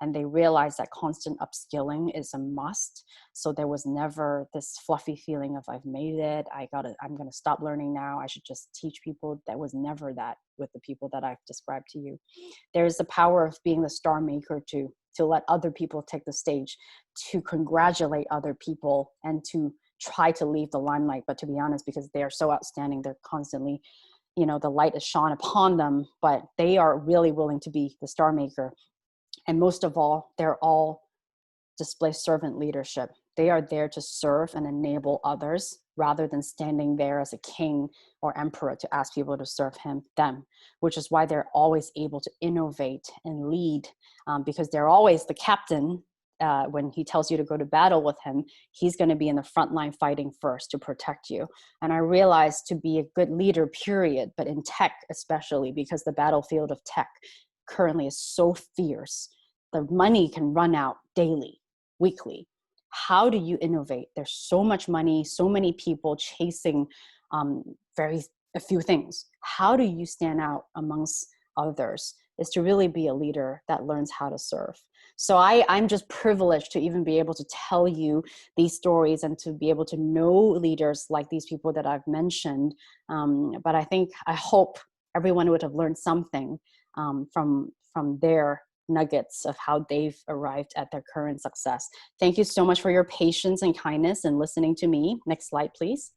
And they realize that constant upskilling is a must. So there was never this fluffy feeling of I've made it, I'm gonna stop learning now, I should just teach people. That was never that with the people that I've described to you. There's the power of being the star maker to let other people take the stage, to congratulate other people and to try to leave the limelight. But to be honest, because they are so outstanding, they're constantly, the light is shone upon them, but they are really willing to be the star maker. And most of all, they're all display servant leadership. They are there to serve and enable others rather than standing there as a king or emperor to ask people to serve them, which is why they're always able to innovate and lead, because they're always the captain. When he tells you to go to battle with him, he's going to be in the front line fighting first to protect you. And I realized to be a good leader, period, but in tech especially, because the battlefield of tech currently is so fierce. The money can run out daily, weekly. How do you innovate? There's so much money, so many people chasing a few things. How do you stand out amongst others? Is to really be a leader that learns how to serve. So I'm just privileged to even be able to tell you these stories and to be able to know leaders like these people that I've mentioned. But I hope everyone would have learned something from their nuggets of how they've arrived at their current success. Thank you so much for your patience and kindness and listening to me. Next slide, please.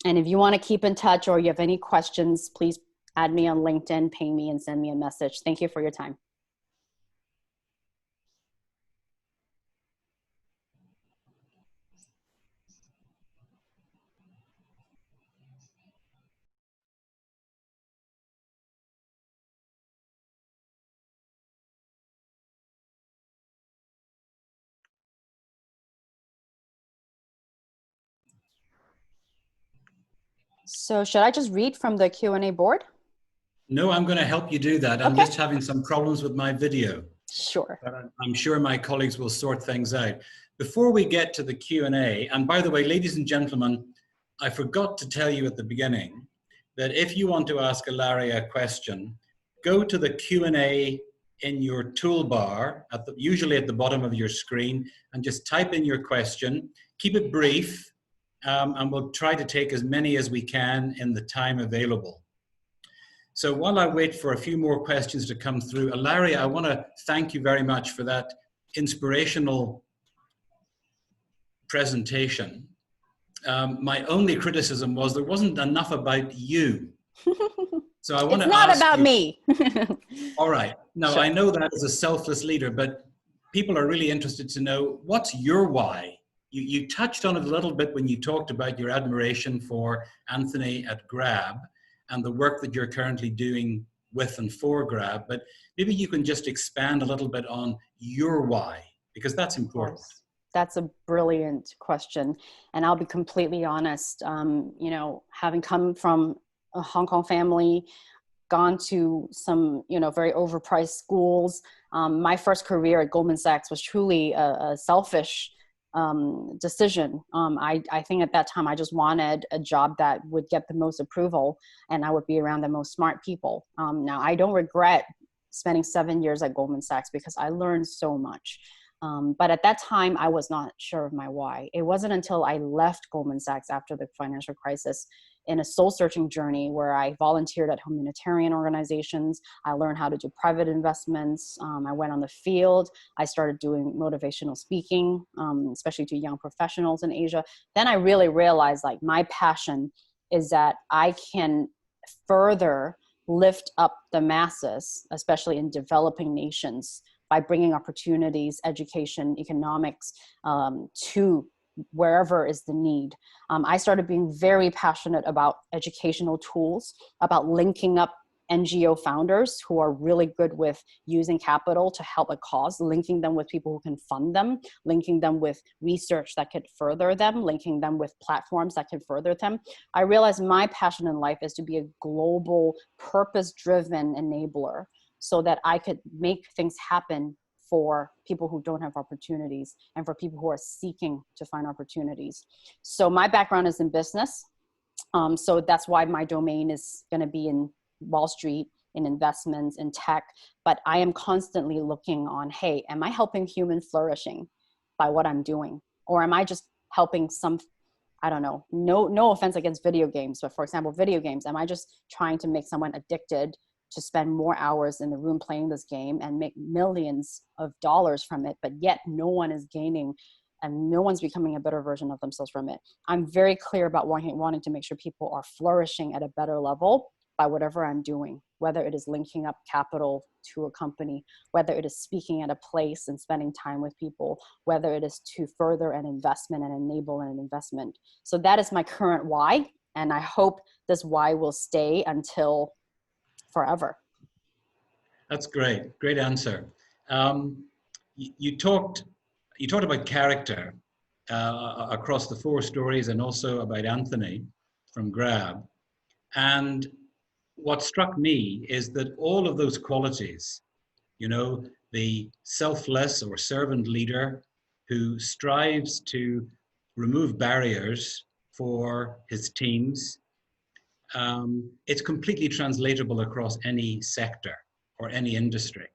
And if you want to keep in touch or you have any questions, please add me on LinkedIn, ping me, and send me a message. Thank you for your time. So should I just read from the Q&A board? No, I'm going to help you do that. I'm Okay. just having some problems with my video. Sure. But I'm sure my colleagues will sort things out. Before we get to the Q&A, and by the way, ladies and gentlemen, I forgot to tell you at the beginning that if you want to ask Ilaria a question, go to the Q&A in your toolbar, usually at the bottom of your screen, and just type in your question. Keep it brief, and we'll try to take as many as we can in the time available. So while I wait for a few more questions to come through, Ilaria, I want to thank you very much for that inspirational presentation. My only criticism was there wasn't enough about you. So I want It's to not ask about you, me. all right. No, Sure. I know that as a selfless leader, but people are really interested to know, what's your why? You touched on it a little bit when you talked about your admiration for Anthony at Grab and the work that you're currently doing with and for Grab, but maybe you can just expand a little bit on your why, because that's important. That's a brilliant question. And I'll be completely honest, you know, having come from a Hong Kong family, gone to some, you know, very overpriced schools. My first career at Goldman Sachs was truly a selfish decision. I think at that time I just wanted a job that would get the most approval and I would be around the most smart people. Now I don't regret spending 7 years at Goldman Sachs because I learned so much. But at that time, I was not sure of my why. It wasn't until I left Goldman Sachs after the financial crisis in a soul-searching journey where I volunteered at humanitarian organizations. I learned how to do private investments. I went on the field. I started doing motivational speaking, especially to young professionals in Asia. Then I really realized like my passion is that I can further lift up the masses, especially in developing nations, by bringing opportunities, education, economics to wherever is the need. I started being very passionate about educational tools, about linking up NGO founders who are really good with using capital to help a cause, linking them with people who can fund them, linking them with research that could further them, linking them with platforms that could further them. I realized my passion in life is to be a global, purpose-driven enabler so that I could make things happen for people who don't have opportunities and for people who are seeking to find opportunities. So my background is in business. So that's why my domain is going to be in Wall Street, in investments, in tech. But I am constantly looking on, hey, am I helping human flourishing by what I'm doing? Or am I just helping some, I don't know, no offense against video games, but for example, video games, am I just trying to make someone addicted to spend more hours in the room playing this game and make millions of dollars from it, but yet no one is gaining and no one's becoming a better version of themselves from it? I'm very clear about wanting to make sure people are flourishing at a better level by whatever I'm doing, whether it is linking up capital to a company, whether it is speaking at a place and spending time with people, whether it is to further an investment and enable an investment. So that is my current why. And I hope this why will stay until forever. That's great. Great answer. You talked about character across the 4 stories and also about Anthony from Grab. And what struck me is that all of those qualities, you know, the selfless or servant leader who strives to remove barriers for his teams, it's completely translatable across any sector or any industry.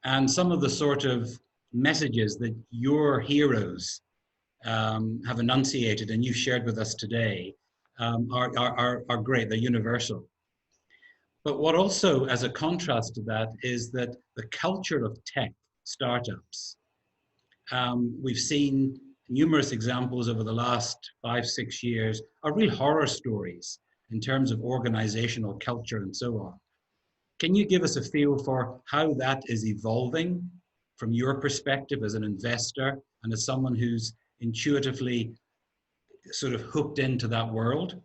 And some of the sort of messages that your heroes have enunciated and you shared with us today are great, they're universal. But what also, as a contrast to that, is that the culture of tech startups, we've seen numerous examples over the last 5-6 years, are real horror stories in terms of organizational culture and so on. Can you give us a feel for how that is evolving from your perspective as an investor and as someone who's intuitively sort of hooked into that world?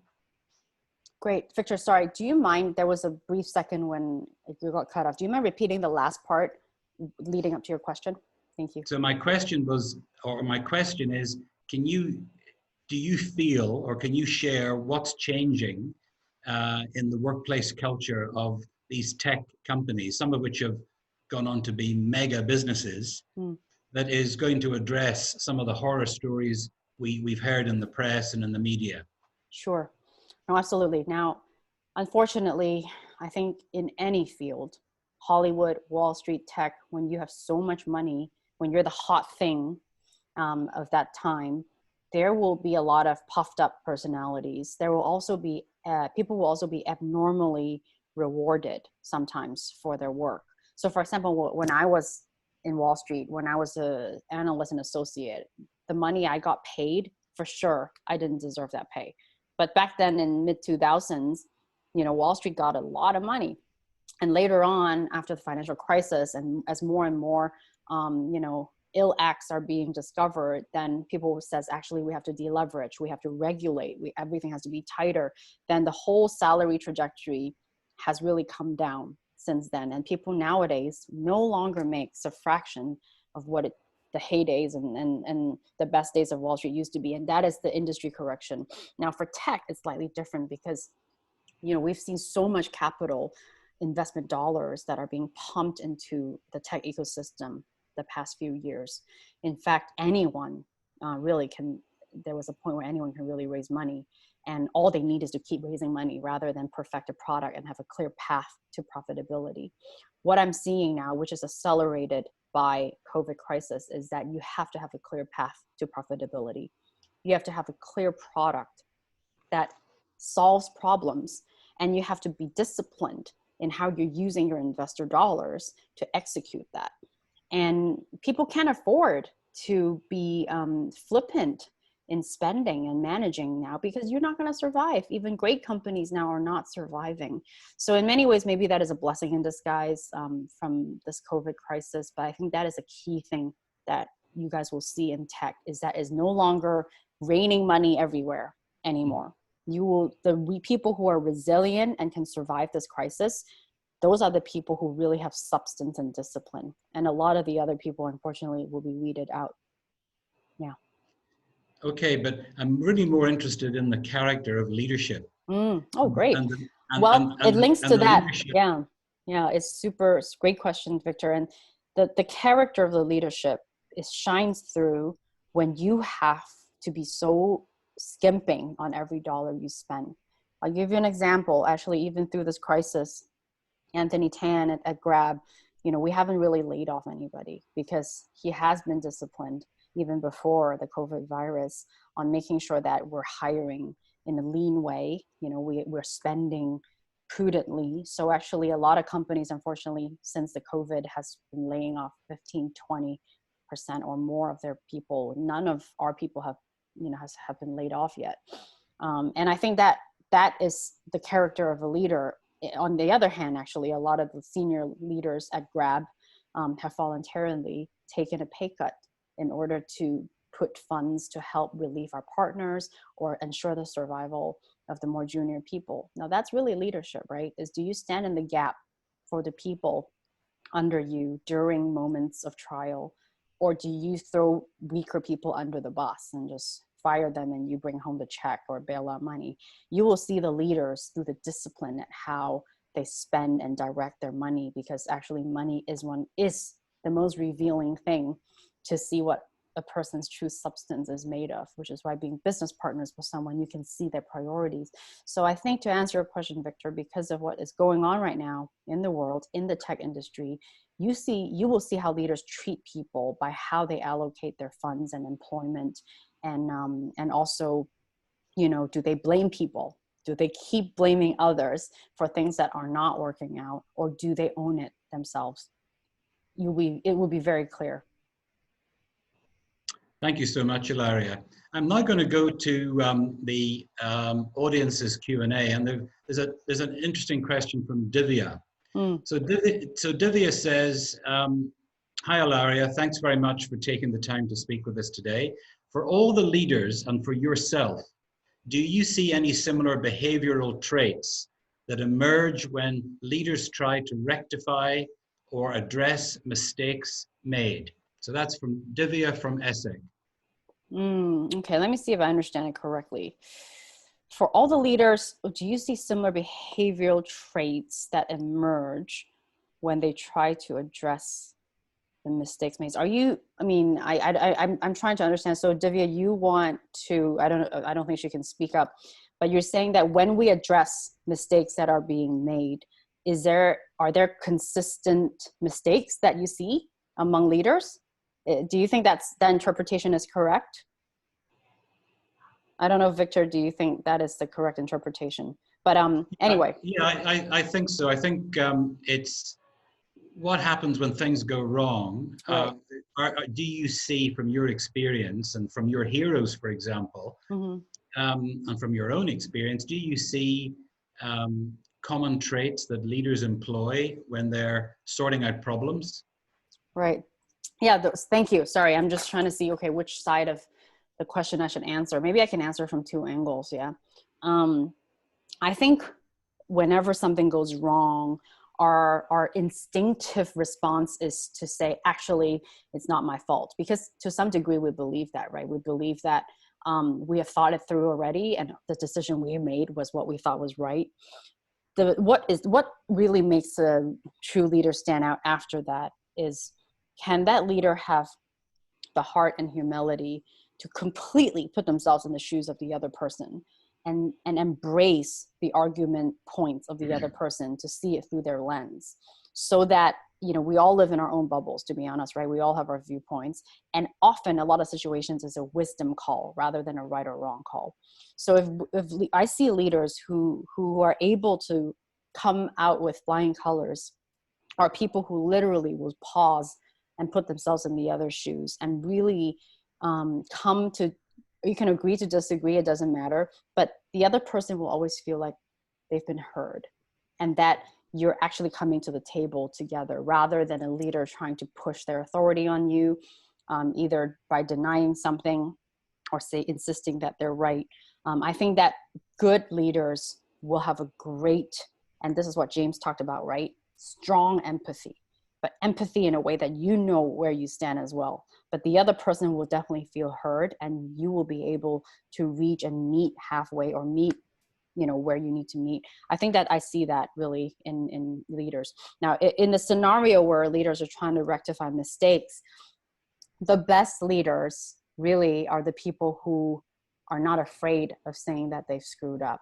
Great. Victor, sorry, do you mind, there was a brief second when you got cut off. Do you mind repeating the last part leading up to your question? Thank you. So my question was, or my question is, do you feel or can you share what's changing in the workplace culture of these tech companies, some of which have gone on to be mega businesses, that is going to address some of the horror stories we've heard in the press and in the media? Sure. No, absolutely. Now, unfortunately, I think in any field, Hollywood, Wall Street, tech, when you have so much money, when you're the hot thing of that time, there will be a lot of puffed up personalities. There will also be, people will also be abnormally rewarded sometimes for their work. So for example, when I was in Wall Street, when I was an analyst and associate, the money I got paid, for sure, I didn't deserve that pay. But back then in mid 2000s, Wall Street got a lot of money. And later on, after the financial crisis, and as more and more, ill acts are being discovered, then people says, actually, we have to deleverage, we have to regulate, everything has to be tighter. Then the whole salary trajectory has really come down since then. And people nowadays no longer makes a fraction of what the heydays and the best days of Wall Street used to be. And that is the industry correction. Now for tech, it's slightly different because, we've seen so much capital investment dollars that are being pumped into the tech ecosystem the past few years. In fact, anyone really can, there was a point where anyone can really raise money, and all they need is to keep raising money rather than perfect a product and have a clear path to profitability. What I'm seeing now, which is accelerated by COVID crisis, is that you have to have a clear path to profitability. You have to have a clear product that solves problems, and you have to be disciplined in how you're using your investor dollars to execute that. And people can't afford to be flippant in spending and managing now, because you're not going to survive. Even great companies now are not surviving. So in many ways, maybe that is a blessing in disguise from this COVID crisis. But I think that is a key thing that you guys will see in tech, is that is no longer raining money everywhere anymore. The people who are resilient and can survive this crisis, those are the people who really have substance and discipline. And a lot of the other people, unfortunately, will be weeded out. Yeah. Okay, but I'm really more interested in the character of leadership. Oh, great. Well, it links to that. leadership. Yeah. It's a great question, Victor. And the character of the leadership shines through when you have to be so skimping on every dollar you spend. I'll give you an example. Actually, even through this crisis, Anthony Tan at Grab, we haven't really laid off anybody because he has been disciplined even before the COVID virus on making sure that we're hiring in a lean way. We're spending prudently. So actually a lot of companies, unfortunately, since the COVID, has been laying off 15, 20% or more of their people. None of our people have been laid off yet. And I think that is the character of a leader. On the other hand, actually, a lot of the senior leaders at Grab have voluntarily taken a pay cut in order to put funds to help relieve our partners or ensure the survival of the more junior people. Now, that's really leadership, right? Is do you stand in the gap for the people under you during moments of trial, or do you throw weaker people under the bus and just fire them and you bring home the check or bail out money? You will see the leaders through the discipline at how they spend and direct their money, because actually money is the most revealing thing to see what a person's true substance is made of, which is why being business partners with someone, you can see their priorities. So I think, to answer your question, Victor, because of what is going on right now in the world, in the tech industry, you will see how leaders treat people by how they allocate their funds and employment. And also, do they blame people? Do they keep blaming others for things that are not working out, or do they own it themselves? It will be very clear. Thank you so much, Ilaria. I'm now going to go to the audience's Q&A, and there's an interesting question from Divya. So Divya says, hi, Ilaria. Thanks very much for taking the time to speak with us today. For all the leaders and for yourself, do you see any similar behavioral traits that emerge when leaders try to rectify or address mistakes made? So that's from Divya from Essex. Okay, let me see if I understand it correctly. for all the leaders, do you see similar behavioral traits that emerge when they try to address the mistakes made? Are you, I mean, I'm trying to understand. So Divya, you want to, I don't think she can speak up, but you're saying that when we address mistakes that are being made, are there consistent mistakes that you see among leaders? Do you think that interpretation is correct? I don't know, Victor, do you think that is the correct interpretation? But anyway. Yeah, I think so. I think it's what happens when things go wrong. Right. Do you see from your experience and from your heroes, for example, Mm-hmm. and from your own experience, do you see common traits that leaders employ when they're sorting out problems? Right. Yeah, thank you. Sorry, I'm just trying to see, okay, which side of the question I should answer. Maybe I can answer from two angles, yeah. I think whenever something goes wrong, our instinctive response is to say, actually, it's not my fault. Because to some degree, we believe that, right? We believe that we have thought it through already, and the decision we made was what we thought was right. What really makes a true leader stand out after that is, can that leader have the heart and humility to completely put themselves in the shoes of the other person and embrace the argument points of the other person, to see it through their lens, so that, you know, we all live in our own bubbles, to be honest, right? We all have our viewpoints. And often a lot of situations is a wisdom call rather than a right or wrong call. So if I see leaders who are able to come out with flying colors, are people who literally will pause and put themselves in the other shoes and really come to, you can agree to disagree, it doesn't matter, but the other person will always feel like they've been heard, and that you're actually coming to the table together, rather than a leader trying to push their authority on you, either by denying something or insisting that they're right. I think that good leaders will have a great, and this is what James talked about, right? Strong empathy, but empathy in a way that you know where you stand as well. But the other person will definitely feel heard, and you will be able to reach and meet halfway, or meet, you know, where you need to meet. I think that I see that really in leaders. Now, in the scenario where leaders are trying to rectify mistakes, the best leaders really are the people who are not afraid of saying that they've screwed up.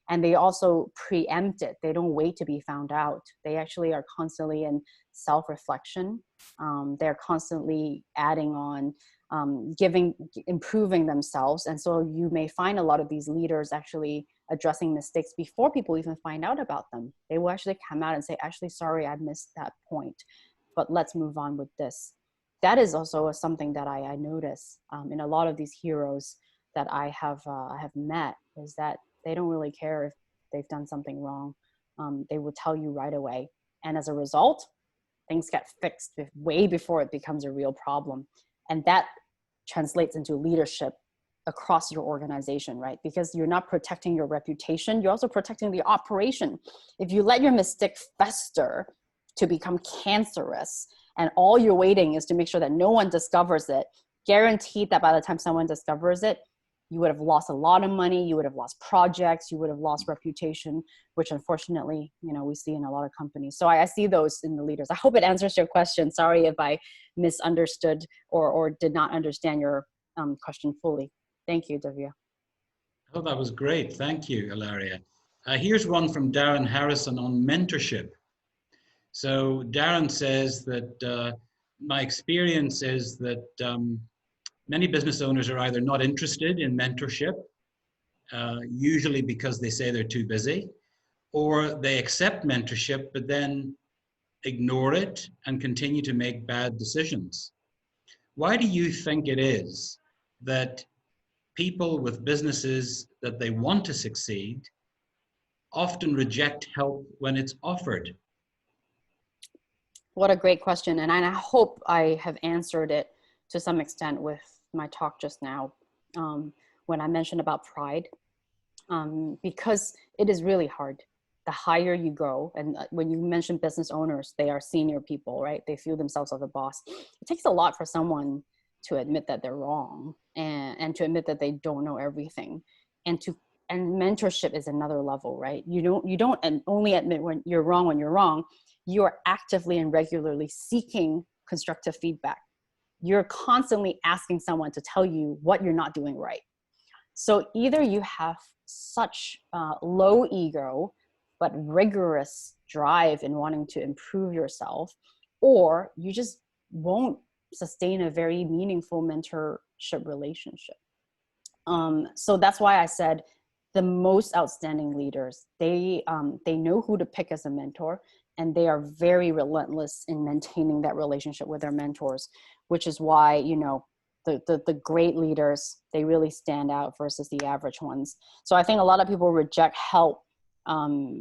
And they also preempt it. They don't wait to be found out. They actually are constantly in self-reflection. They're constantly adding on, improving themselves. And so you may find a lot of these leaders actually addressing mistakes before people even find out about them. They will actually come out and say, actually, sorry, I missed that point, but let's move on with this. That is also something that I notice in a lot of these heroes that I have met, is that they don't really care if they've done something wrong. They will tell you right away. And as a result, things get fixed way before it becomes a real problem. And that translates into leadership across your organization, right? Because you're not protecting your reputation, you're also protecting the operation. If you let your mistake fester to become cancerous, and all you're waiting is to make sure that no one discovers it, guaranteed that by the time someone discovers it, you would have lost a lot of money, you would have lost projects, you would have lost reputation, which unfortunately, you know, we see in a lot of companies. So I see those in the leaders. I hope it answers your question. Sorry if I misunderstood or did not understand your question fully. Thank you, Divya. Oh, that was great. Thank you, Ilaria. Here's one from Darren Harrison on mentorship. So Darren says that my experience is that many business owners are either not interested in mentorship, usually because they say they're too busy, or they accept mentorship but then ignore it and continue to make bad decisions. Why do you think it is that people with businesses that they want to succeed often reject help when it's offered? What a great question. And I hope I have answered it to some extent with my talk just now, when I mentioned about pride, because it is really hard. The higher you go, and when you mention business owners, they are senior people, right? They feel themselves as a boss. It takes a lot for someone to admit that they're wrong, and to admit that they don't know everything. And mentorship is another level, right? You don't only admit when you're wrong. You are actively and regularly seeking constructive feedback. You're constantly asking someone to tell you what you're not doing right. So either you have such low ego, but rigorous drive in wanting to improve yourself, or you just won't sustain a very meaningful mentorship relationship. So that's why I said the most outstanding leaders, they know who to pick as a mentor, and they are very relentless in maintaining that relationship with their mentors, which is why, you know, the great leaders, they really stand out versus the average ones. So I think a lot of people reject help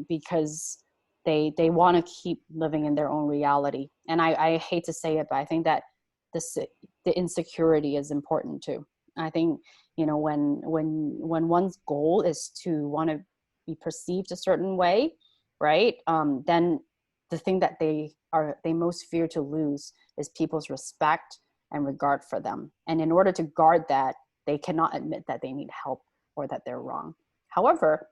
because they want to keep living in their own reality. And I hate to say it, but I think that the insecurity is important too. I think, you know, when one's goal is to want to be perceived a certain way, right? Then the thing that they most fear to lose is people's respect and regard for them. And in order to guard that, they cannot admit that they need help or that they're wrong. However,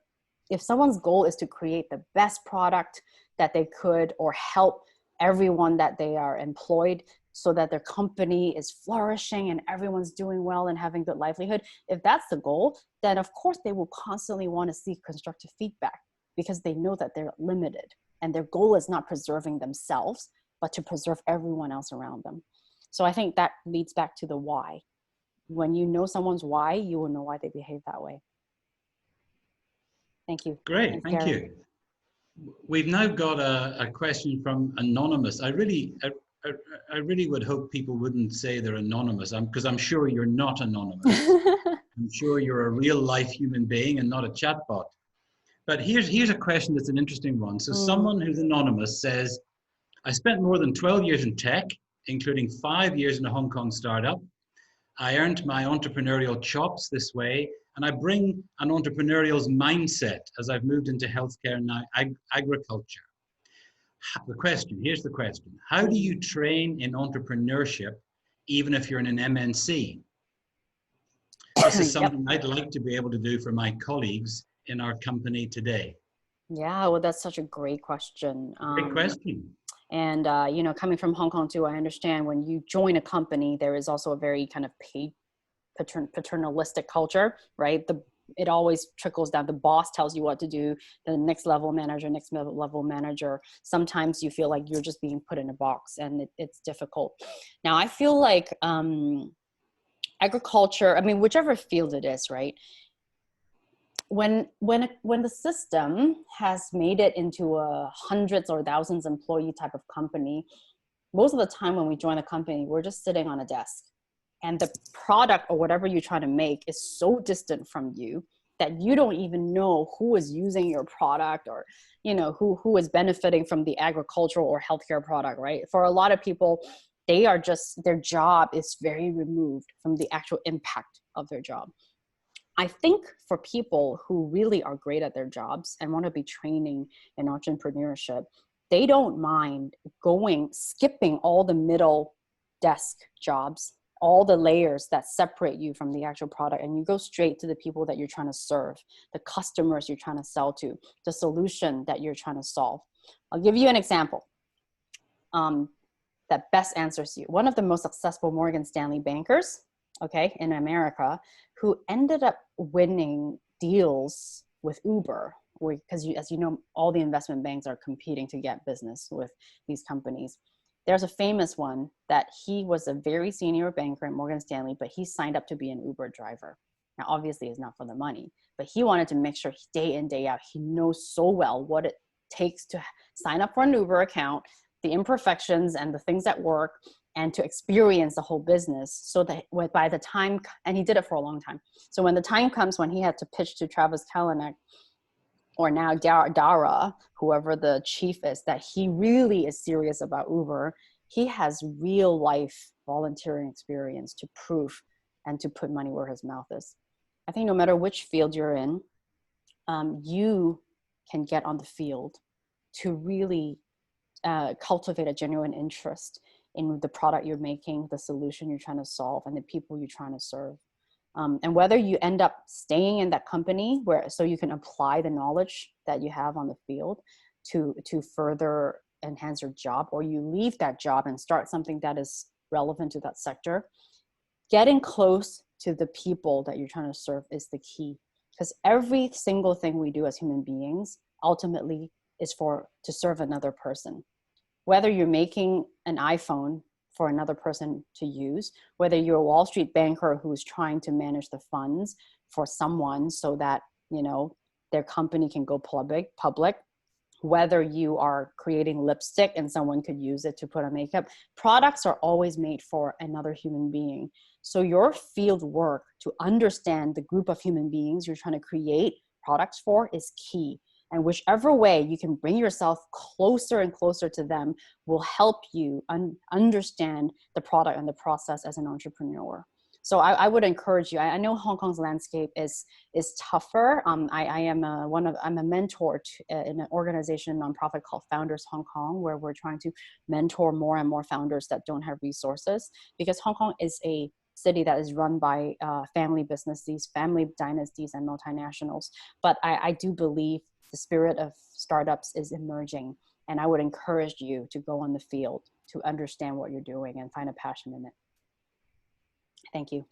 if someone's goal is to create the best product that they could, or help everyone that they are employed so that their company is flourishing and everyone's doing well and having good livelihood, if that's the goal, then of course they will constantly want to seek constructive feedback, because they know that they're limited and their goal is not preserving themselves, but to preserve everyone else around them. So I think that leads back to the why. When you know someone's why, you will know why they behave that way. Thank you. Great, Thanks, thank Gary. you. We've now got a question from Anonymous. I really would hope people wouldn't say they're anonymous, because I'm sure you're not anonymous. I'm sure you're a real life human being and not a chatbot. But here's a question that's an interesting one. So someone who's anonymous says, I spent more than 12 years in tech, including 5 years in a Hong Kong startup. I earned my entrepreneurial chops this way, and I bring an entrepreneurial mindset as I've moved into healthcare and now agriculture. Here's the question. How do you train in entrepreneurship, even if you're in an MNC? This is something I'd like to be able to do for my colleagues in our company today. Yeah, well, that's such a great question. Great question. And, you know, coming from Hong Kong too, I understand when you join a company, there is also a very kind of paternalistic culture, right? It always trickles down. The boss tells you what to do, the next level manager. Sometimes you feel like you're just being put in a box, and it's difficult. Now, I feel like agriculture, I mean, whichever field it is, right? When the system has made it into a hundreds or thousands employee type of company, most of the time when we join a company, we're just sitting on a desk, and the product or whatever you're trying to make is so distant from you that you don't even know who is using your product, or, you know, who is benefiting from the agricultural or healthcare product, right? For a lot of people, their job is very removed from the actual impact of their job. I think for people who really are great at their jobs and want to be training in entrepreneurship, they don't mind skipping all the middle desk jobs, all the layers that separate you from the actual product, and you go straight to the people that you're trying to serve, the customers you're trying to sell to, the solution that you're trying to solve. I'll give you an example that best answers you. One of the most successful Morgan Stanley bankers, okay, in America, who ended up winning deals with Uber, because as you know, all the investment banks are competing to get business with these companies. There's a famous one that he was a very senior banker at Morgan Stanley, but he signed up to be an Uber driver. Now, obviously it's not for the money, but he wanted to make sure day in, day out, he knows so well what it takes to sign up for an Uber account, the imperfections and the things that work, and to experience the whole business, so that by the time, and he did it for a long time. So when the time comes when he had to pitch to Travis Kalanick, or now Dara, whoever the chief is, that he really is serious about Uber, he has real life volunteering experience to prove and to put money where his mouth is. I think no matter which field you're in, you can get on the field to really cultivate a genuine interest in the product you're making, the solution you're trying to solve, and the people you're trying to serve. And whether you end up staying in that company so you can apply the knowledge that you have on the field to further enhance your job, or you leave that job and start something that is relevant to that sector, getting close to the people that you're trying to serve is the key. Because every single thing we do as human beings ultimately is to serve another person. Whether you're making an iPhone for another person to use, whether you're a Wall Street banker who's trying to manage the funds for someone so that, their company can go public, whether you are creating lipstick and someone could use it to put on makeup, products are always made for another human being. So your field work to understand the group of human beings you're trying to create products for is key. And whichever way you can bring yourself closer and closer to them will help you understand the product and the process as an entrepreneur. So I would encourage you. I know Hong Kong's landscape is tougher. I'm a mentor in an organization, nonprofit called Founders Hong Kong, where we're trying to mentor more and more founders that don't have resources, because Hong Kong is a city that is run by family businesses, family dynasties, and multinationals. But I do believe the spirit of startups is emerging, and I would encourage you to go on the field to understand what you're doing and find a passion in it. Thank you.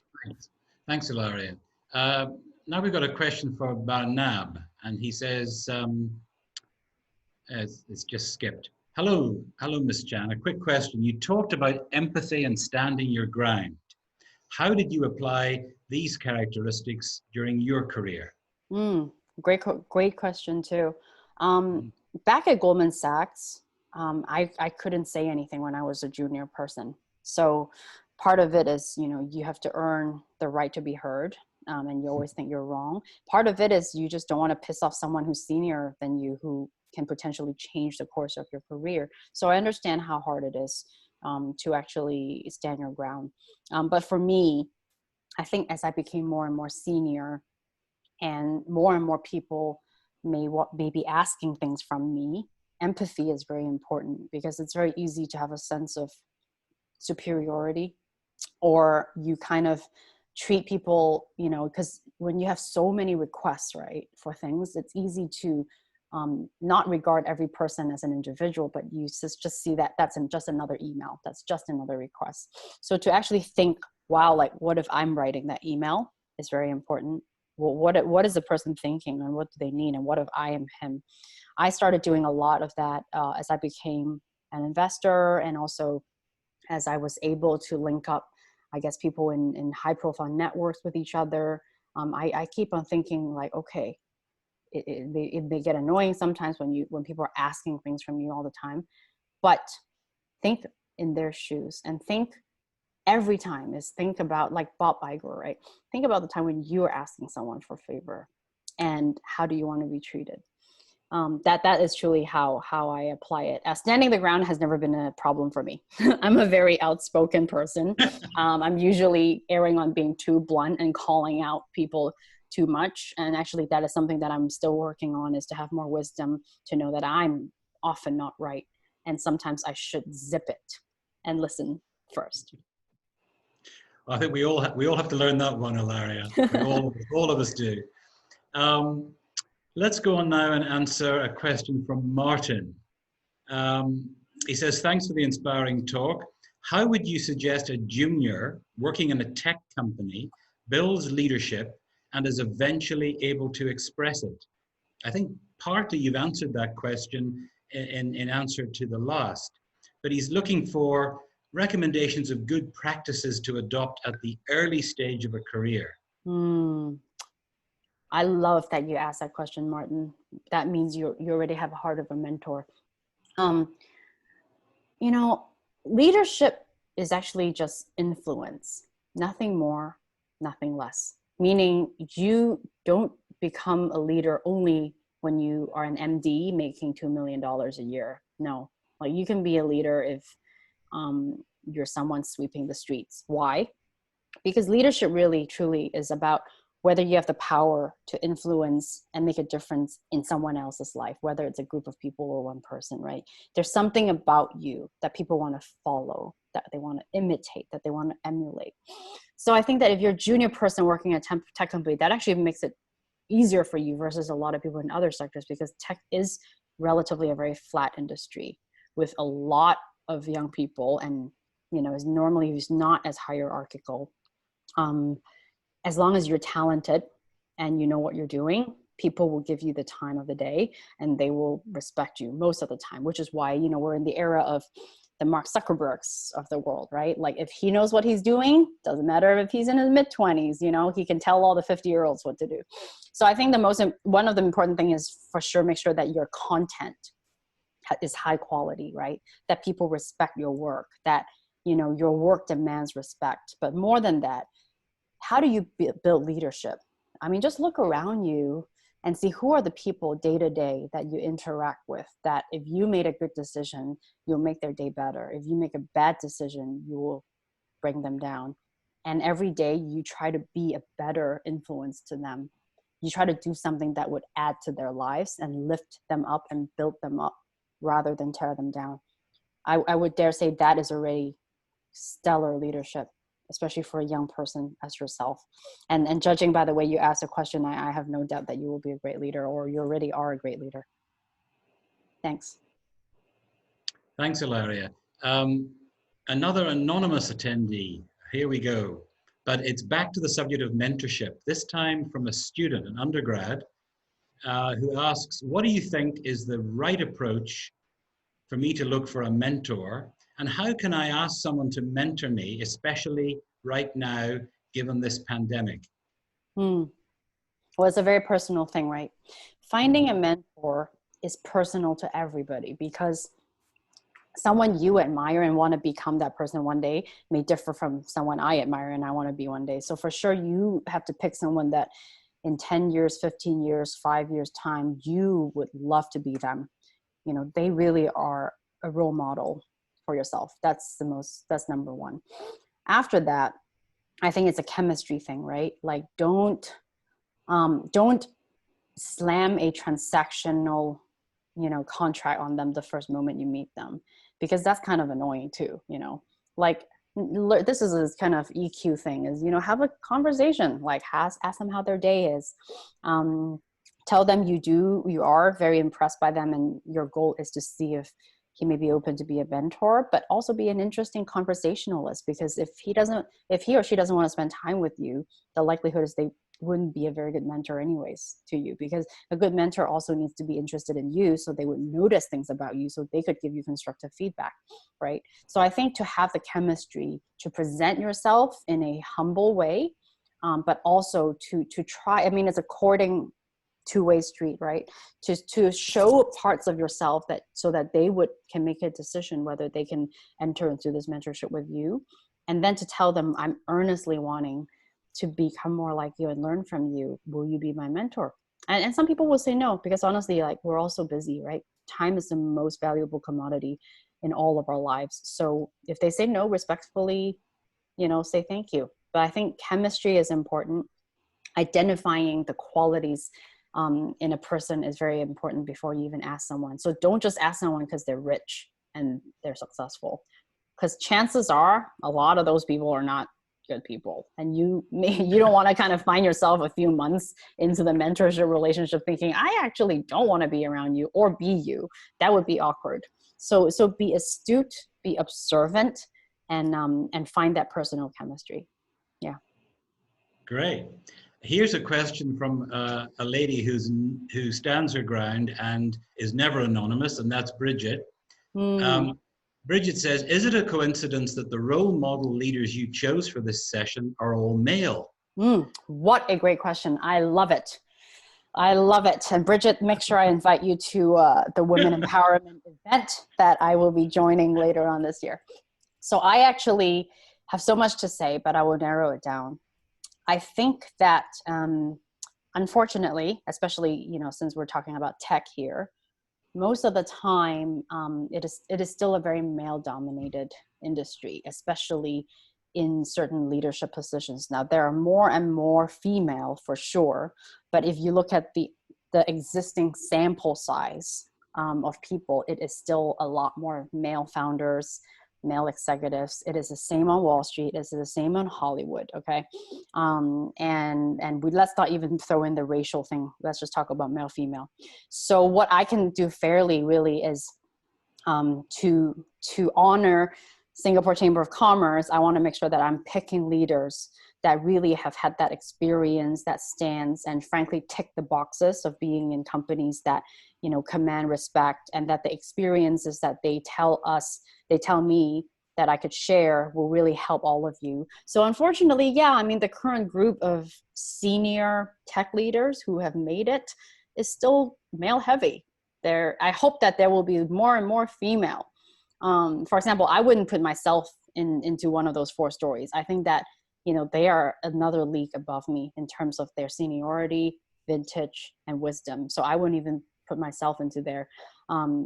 Thanks, Ilaria. Now we've got a question for Barnab, and he says, it's just skipped. Hello, Ms. Chan. A quick question. You talked about empathy and standing your ground. How did you apply these characteristics during your career? Great question too. Back at Goldman Sachs, I couldn't say anything when I was a junior person. So part of it is, you have to earn the right to be heard, and you always think you're wrong. Part of it is you just don't want to piss off someone who's senior than you, who can potentially change the course of your career. So I understand how hard it is to actually stand your ground. But for me, I think as I became more and more senior, and more people may be asking things from me, empathy is very important, because it's very easy to have a sense of superiority, or you kind of treat people, because when you have so many requests, right, for things, it's easy to not regard every person as an individual, but you just see that that's just another email, that's just another request. So to actually think, wow, like, what if I'm writing that email, is very important. Well, what is the person thinking, and what do they need, and what if I am him? I started doing a lot of that as I became an investor, and also as I was able to link up, I guess, people in high profile networks with each other. I keep on thinking, like, okay, it may get annoying sometimes when people are asking things from you all the time, but think in their shoes, and think about, like Bob Iger, right? Think about the time when you are asking someone for a favor, and how do you want to be treated? That is truly how I apply it. Standing the ground has never been a problem for me. I'm a very outspoken person. I'm usually erring on being too blunt and calling out people too much. And actually that is something that I'm still working on, is to have more wisdom, to know that I'm often not right. And sometimes I should zip it and listen first. I think we all have to learn that one, Ilaria. all of us do. Let's go on now and answer a question from Martin. He says, thanks for the inspiring talk. How would you suggest a junior working in a tech company builds leadership and is eventually able to express it? I think partly you've answered that question in answer to the last, but he's looking for recommendations of good practices to adopt at the early stage of a career. I love that you asked that question, Martin. That means you already have a heart of a mentor. Leadership is actually just influence, nothing more, nothing less. Meaning you don't become a leader only when you are an MD making $2 million a year. No, like, you can be a leader if you're someone sweeping the streets. Why? Because leadership really, truly is about whether you have the power to influence and make a difference in someone else's life, whether it's a group of people or one person, right? There's something about you that people want to follow, that they want to imitate, that they want to emulate. So I think that if you're a junior person working at a tech company, that actually makes it easier for you versus a lot of people in other sectors, because tech is relatively a very flat industry with a lot of young people, and is normally not as hierarchical. As long as you're talented and you know what you're doing, people will give you the time of the day and they will respect you most of the time, which is why, we're in the era of the Mark Zuckerbergs of the world, right? Like if he knows what he's doing, doesn't matter if he's in his mid-20s, he can tell all the 50-year-olds what to do. So I think one of the important thing is for sure, make sure that your content is high quality, right? That people respect your work, that, your work demands respect. But more than that, how do you build leadership? I mean, just look around you and see who are the people day to day that you interact with, that if you made a good decision, you'll make their day better. If you make a bad decision, you will bring them down. And every day you try to be a better influence to them. You try to do something that would add to their lives and lift them up and build them up rather than tear them down. I would dare say that is already stellar leadership, especially for a young person as yourself. And judging by the way you asked a question, I have no doubt that you will be a great leader, or you already are a great leader. Thanks. Thanks, Ilaria. Another anonymous attendee. Here we go. But it's back to the subject of mentorship, this time from a student, an undergrad, who asks, what do you think is the right approach for me to look for a mentor? And how can I ask someone to mentor me, especially right now, given this pandemic? Well, it's a very personal thing, right? Finding a mentor is personal to everybody, because someone you admire and want to become that person one day may differ from someone I admire and I want to be one day. So for sure, you have to pick someone that in 10 years, 15 years, 5 years time, you would love to be them. They really are a role model for yourself. That's number one. After that, I think it's a chemistry thing, right? Like don't slam a transactional, contract on them the first moment you meet them, because that's kind of annoying too, like this is this kind of EQ thing is, have a conversation, like ask them how their day is. Tell them you are very impressed by them and your goal is to see if he may be open to be a mentor, but also be an interesting conversationalist, because if he or she doesn't want to spend time with you, the likelihood is they wouldn't be a very good mentor anyways to you, because a good mentor also needs to be interested in you, so they would notice things about you so they could give you constructive feedback, right? So I think to have the chemistry to present yourself in a humble way, but also to try, I mean, it's a courting two-way street, right? To show parts of yourself that so that they can make a decision whether they can enter into this mentorship with you, and then to tell them, I'm earnestly wanting to become more like you and learn from you. Will you be my mentor? And some people will say no, because honestly, like, we're all so busy, right? Time is the most valuable commodity in all of our lives. So if they say no, respectfully, say thank you. But I think chemistry is important. Identifying the qualities in a person is very important before you even ask someone. So don't just ask someone because they're rich and they're successful, because chances are a lot of those people are not good people, and you don't want to kind of find yourself a few months into the mentorship relationship thinking, I actually don't want to be around you or be you. That would be awkward. So be astute, be observant, and find that personal chemistry. Yeah. Great. Here's a question from a lady who stands her ground and is never anonymous, and that's Bridget. Bridget says, is it a coincidence that the role model leaders you chose for this session are all male? What a great question. I love it. I love it. And Bridget, make sure I invite you to the Women Empowerment event that I will be joining later on this year. So I actually have so much to say, but I will narrow it down. I think that, unfortunately, especially, since we're talking about tech here, most of the time, it is still a very male-dominated industry, especially in certain leadership positions. Now, there are more and more female for sure, but if you look at the existing sample size of people, it is still a lot more male founders, male executives. It is the same on Wall Street. It is the same on Hollywood. Okay. And let's not even throw in the racial thing. Let's just talk about male, female. So what I can do fairly really is to honor Singapore Chamber of Commerce. I want to make sure that I'm picking leaders that really have had that experience, that stands, and frankly tick the boxes of being in companies that, you know, command respect, and that the experiences that they tell me that I could share will really help all of you. So unfortunately, yeah, I mean, the current group of senior tech leaders who have made it is still male heavy. I hope that there will be more and more female. For example, I wouldn't put myself into one of those 4 stories. I think that, you know, they are another league above me in terms of their seniority, vintage, and wisdom. So I wouldn't even put myself into there.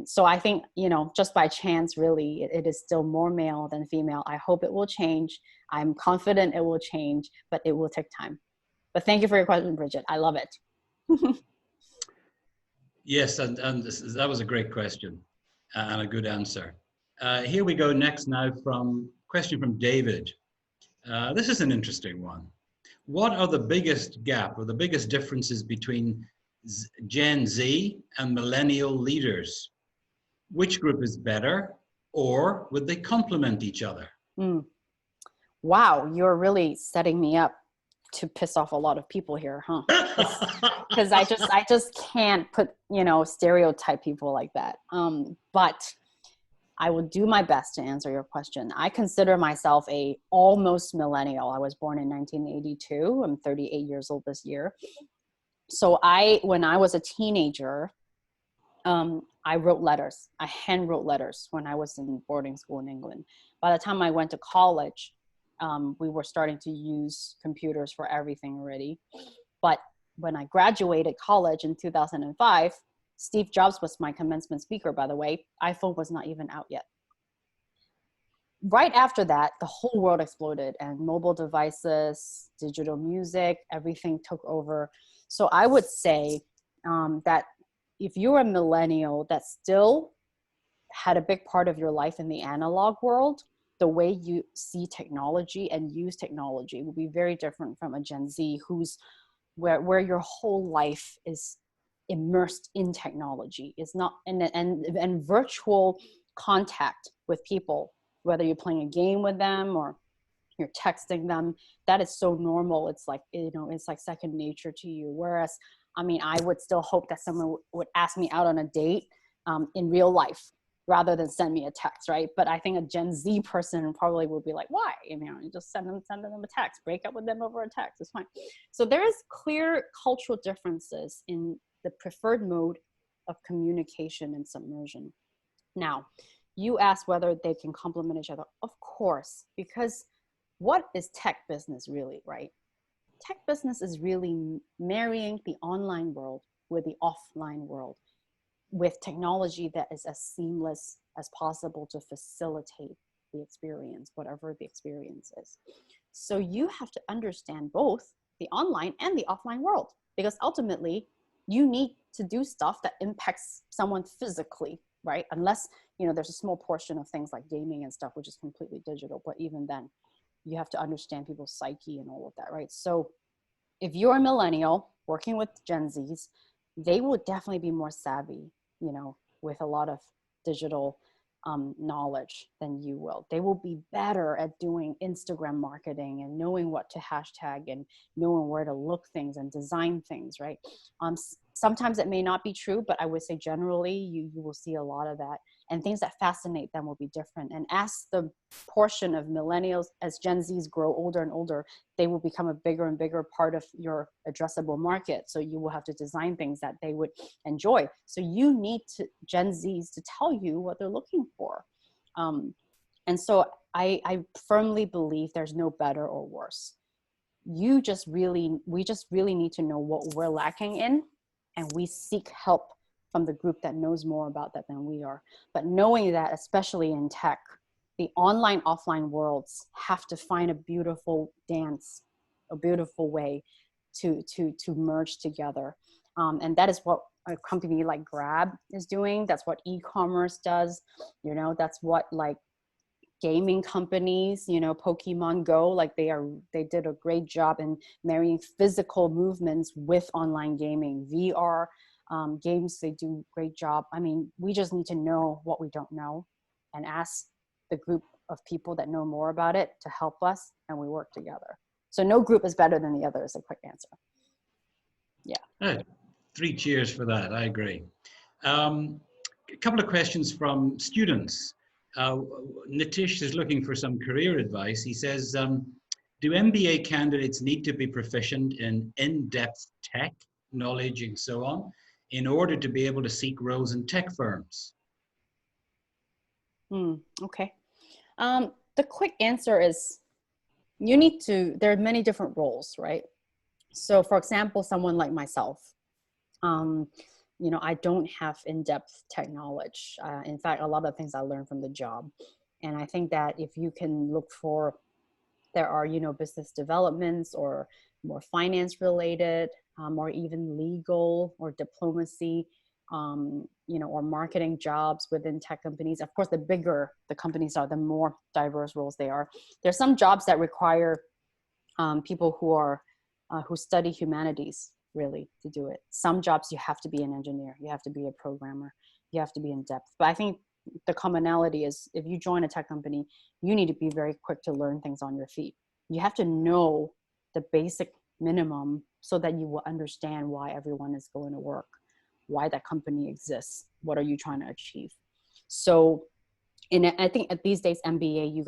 So I think, you know, just by chance, really, it is still more male than female. I hope it will change. I'm confident it will change, but it will take time. But thank you for your question, Bridget. I love it. Yes, and that was a great question and a good answer. Here we go next now from question from David. This is an interesting one. What are the biggest gap or the biggest differences between Gen Z and millennial leaders? Which group is better, or would they complement each other? Wow, you're really setting me up to piss off a lot of people here, huh? Because I just can't put, you know, stereotype people like that. But I will do my best to answer your question. I consider myself a almost millennial. I was born in 1982. I'm 38 years old this year. So when I was a teenager, I wrote letters. I hand wrote letters when I was in boarding school in England. By the time I went to college, we were starting to use computers for everything already. But when I graduated college in 2005, Steve Jobs was my commencement speaker, by the way. iPhone was not even out yet. Right after that, the whole world exploded, and mobile devices, digital music, everything took over. So I would say that if you're a millennial that still had a big part of your life in the analog world, the way you see technology and use technology will be very different from a Gen Z where your whole life is immersed in technology. Is not and virtual contact with people, whether you're playing a game with them or you're texting them, that is so normal. It's like, you know, it's like second nature to you. Whereas, I mean, I would still hope that someone would ask me out on a date in real life rather than send me a text, right? But I think a Gen Z person probably would be like, why? You know, you just send them a text, break up with them over a text, it's fine. So there is clear cultural differences in the preferred mode of communication and submersion. Now, you asked whether they can complement each other. Of course, because what is tech business really, right? Tech business is really marrying the online world with the offline world, with technology that is as seamless as possible to facilitate the experience, whatever the experience is. So you have to understand both the online and the offline world, because ultimately you need to do stuff that impacts someone physically, right? Unless, you know, there's a small portion of things like gaming and stuff, which is completely digital. But even then, you have to understand people's psyche and all of that, right? So if you're a millennial working with Gen Zs, they will definitely be more savvy, you know, with a lot of digital knowledge than you will. They will be better at doing Instagram marketing and knowing what to hashtag and knowing where to look things and design things, right? Sometimes it may not be true, but I would say generally you will see a lot of that, and things that fascinate them will be different. And as the portion of millennials, as Gen Zs grow older and older, they will become a bigger and bigger part of your addressable market. So you will have to design things that they would enjoy. So you need Gen Zs to tell you what they're looking for. And so I firmly believe there's no better or worse. We just really need to know what we're lacking in, and we seek help from the group that knows more about that than we are. But knowing that, especially in tech, the online offline worlds have to find a beautiful dance, a beautiful way to merge together. And that is what a company like Grab is doing. That's what e-commerce does. You know, that's what like gaming companies, you know, Pokemon Go, like they did a great job in marrying physical movements with online gaming. VR games, they do a great job. I mean, we just need to know what we don't know and ask the group of people that know more about it to help us, and we work together. So no group is better than the other is a quick answer. Yeah. 3 cheers for that. I agree. A couple of questions from students. Nitish is looking for some career advice. He says, do MBA candidates need to be proficient in in-depth tech knowledge and so on in order to be able to seek roles in tech firms? Okay. The quick answer is there are many different roles, right? So for example, someone like myself, you know, I don't have in-depth tech knowledge. In fact, a lot of things I learned from the job. And I think that if you can look for, there are, you know, business developments or more finance related, or even legal or diplomacy, you know, or marketing jobs within tech companies. Of course, the bigger the companies are, the more diverse roles they are. There's some jobs that require people who study humanities, really, to do it. Some jobs you have to be an engineer, you have to be a programmer, you have to be in depth. But I think the commonality is if you join a tech company, you need to be very quick to learn things on your feet. You have to know the basic minimum so that you will understand why everyone is going to work, why that company exists, what are you trying to achieve. So I think at these days, MBA, you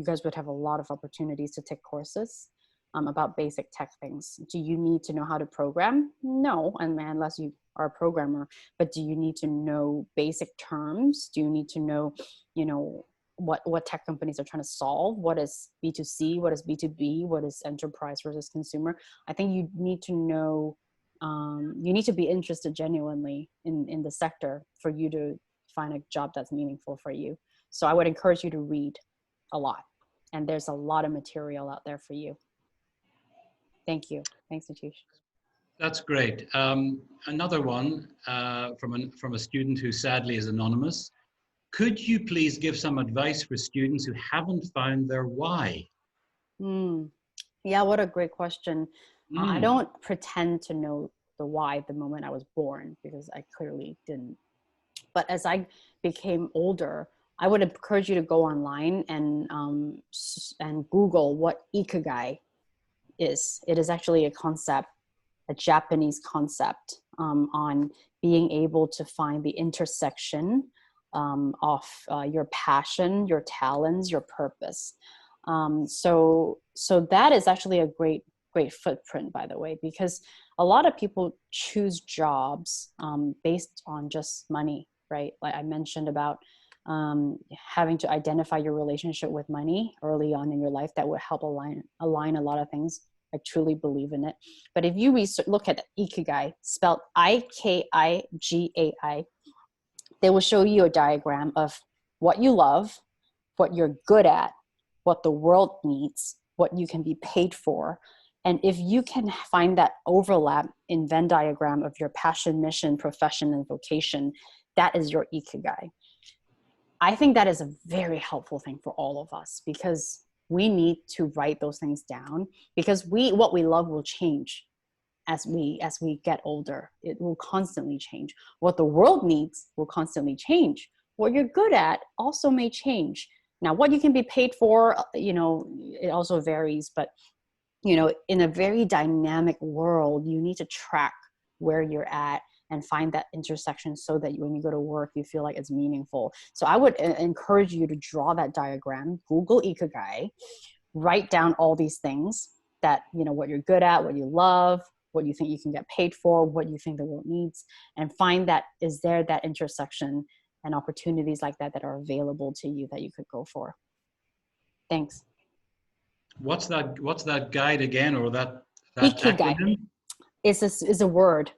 guys would have a lot of opportunities to take courses about basic tech things. Do you need to know how to program? No, unless you are a programmer. But do you need to know basic terms? Do you need to know, you know, what tech companies are trying to solve? What is B2C? What is B2B? What is enterprise versus consumer? I think you need to know. You need to be interested genuinely in the sector for you to find a job that's meaningful for you. So I would encourage you to read a lot, and there's a lot of material out there for you. Thank you. Thanks, Nitish. That's great. Another one from a student who sadly is anonymous. Could you please give some advice for students who haven't found their why? Yeah, what a great question. I don't pretend to know the why the moment I was born, because I clearly didn't. But as I became older, I would encourage you to go online and Google what ikigai is. It is actually a concept, a Japanese concept, on being able to find the intersection of your passion, your talents, your purpose. So that is actually a great footprint, by the way, because a lot of people choose jobs based on just money, right? Like I mentioned about having to identify your relationship with money early on in your life, that would help align a lot of things. I truly believe in it. But if you look at ikigai, spelled Ikigai, they will show you a diagram of what you love, what you're good at, what the world needs, what you can be paid for. And if you can find that overlap in Venn diagram of your passion, mission, profession, and vocation, that is your ikigai. I think that is a very helpful thing for all of us, because we need to write those things down, because what we love will change as we get older. It will constantly change. What the world needs will constantly change. What you're good at also may change. Now, what you can be paid for, you know, it also varies, but you know, in a very dynamic world, you need to track where you're at and find that intersection so that when you go to work, you feel like it's meaningful. So I would encourage you to draw that diagram, Google Ikigai, write down all these things that, you know, what you're good at, what you love, what you think you can get paid for, what you think the world needs, and find that, is there that intersection and opportunities like that are available to you that you could go for. Thanks. What's that guide again, or that Ikigai acronym? is a word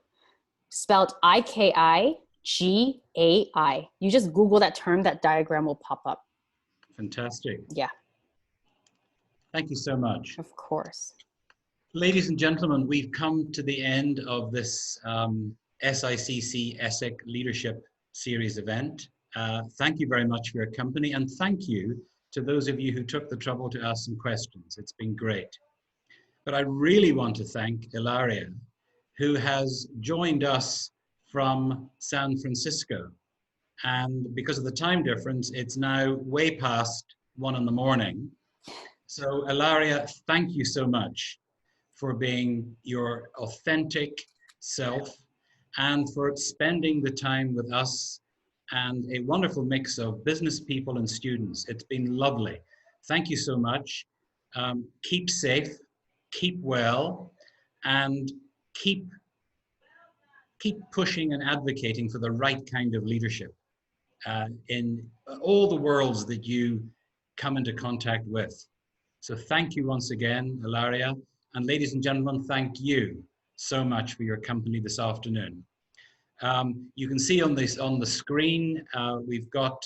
spelled Ikigai. You just Google that term, that diagram will pop up. Fantastic. Yeah. Thank you so much. Of course. Ladies and gentlemen, we've come to the end of this SICC ESSEC Leadership Series event. Thank you very much for your company, and thank you to those of you who took the trouble to ask some questions. It's been great. But I really want to thank Ilaria, who has joined us from San Francisco. And because of the time difference, it's now way past 1 in the morning. So Ilaria, thank you so much for being your authentic self and for spending the time with us and a wonderful mix of business people and students. It's been lovely. Thank you so much. Keep safe, keep well, and keep pushing and advocating for the right kind of leadership in all the worlds that you come into contact with. So thank you once again, Ilaria. And ladies and gentlemen, thank you so much for your company this afternoon. You can see on the screen, we've got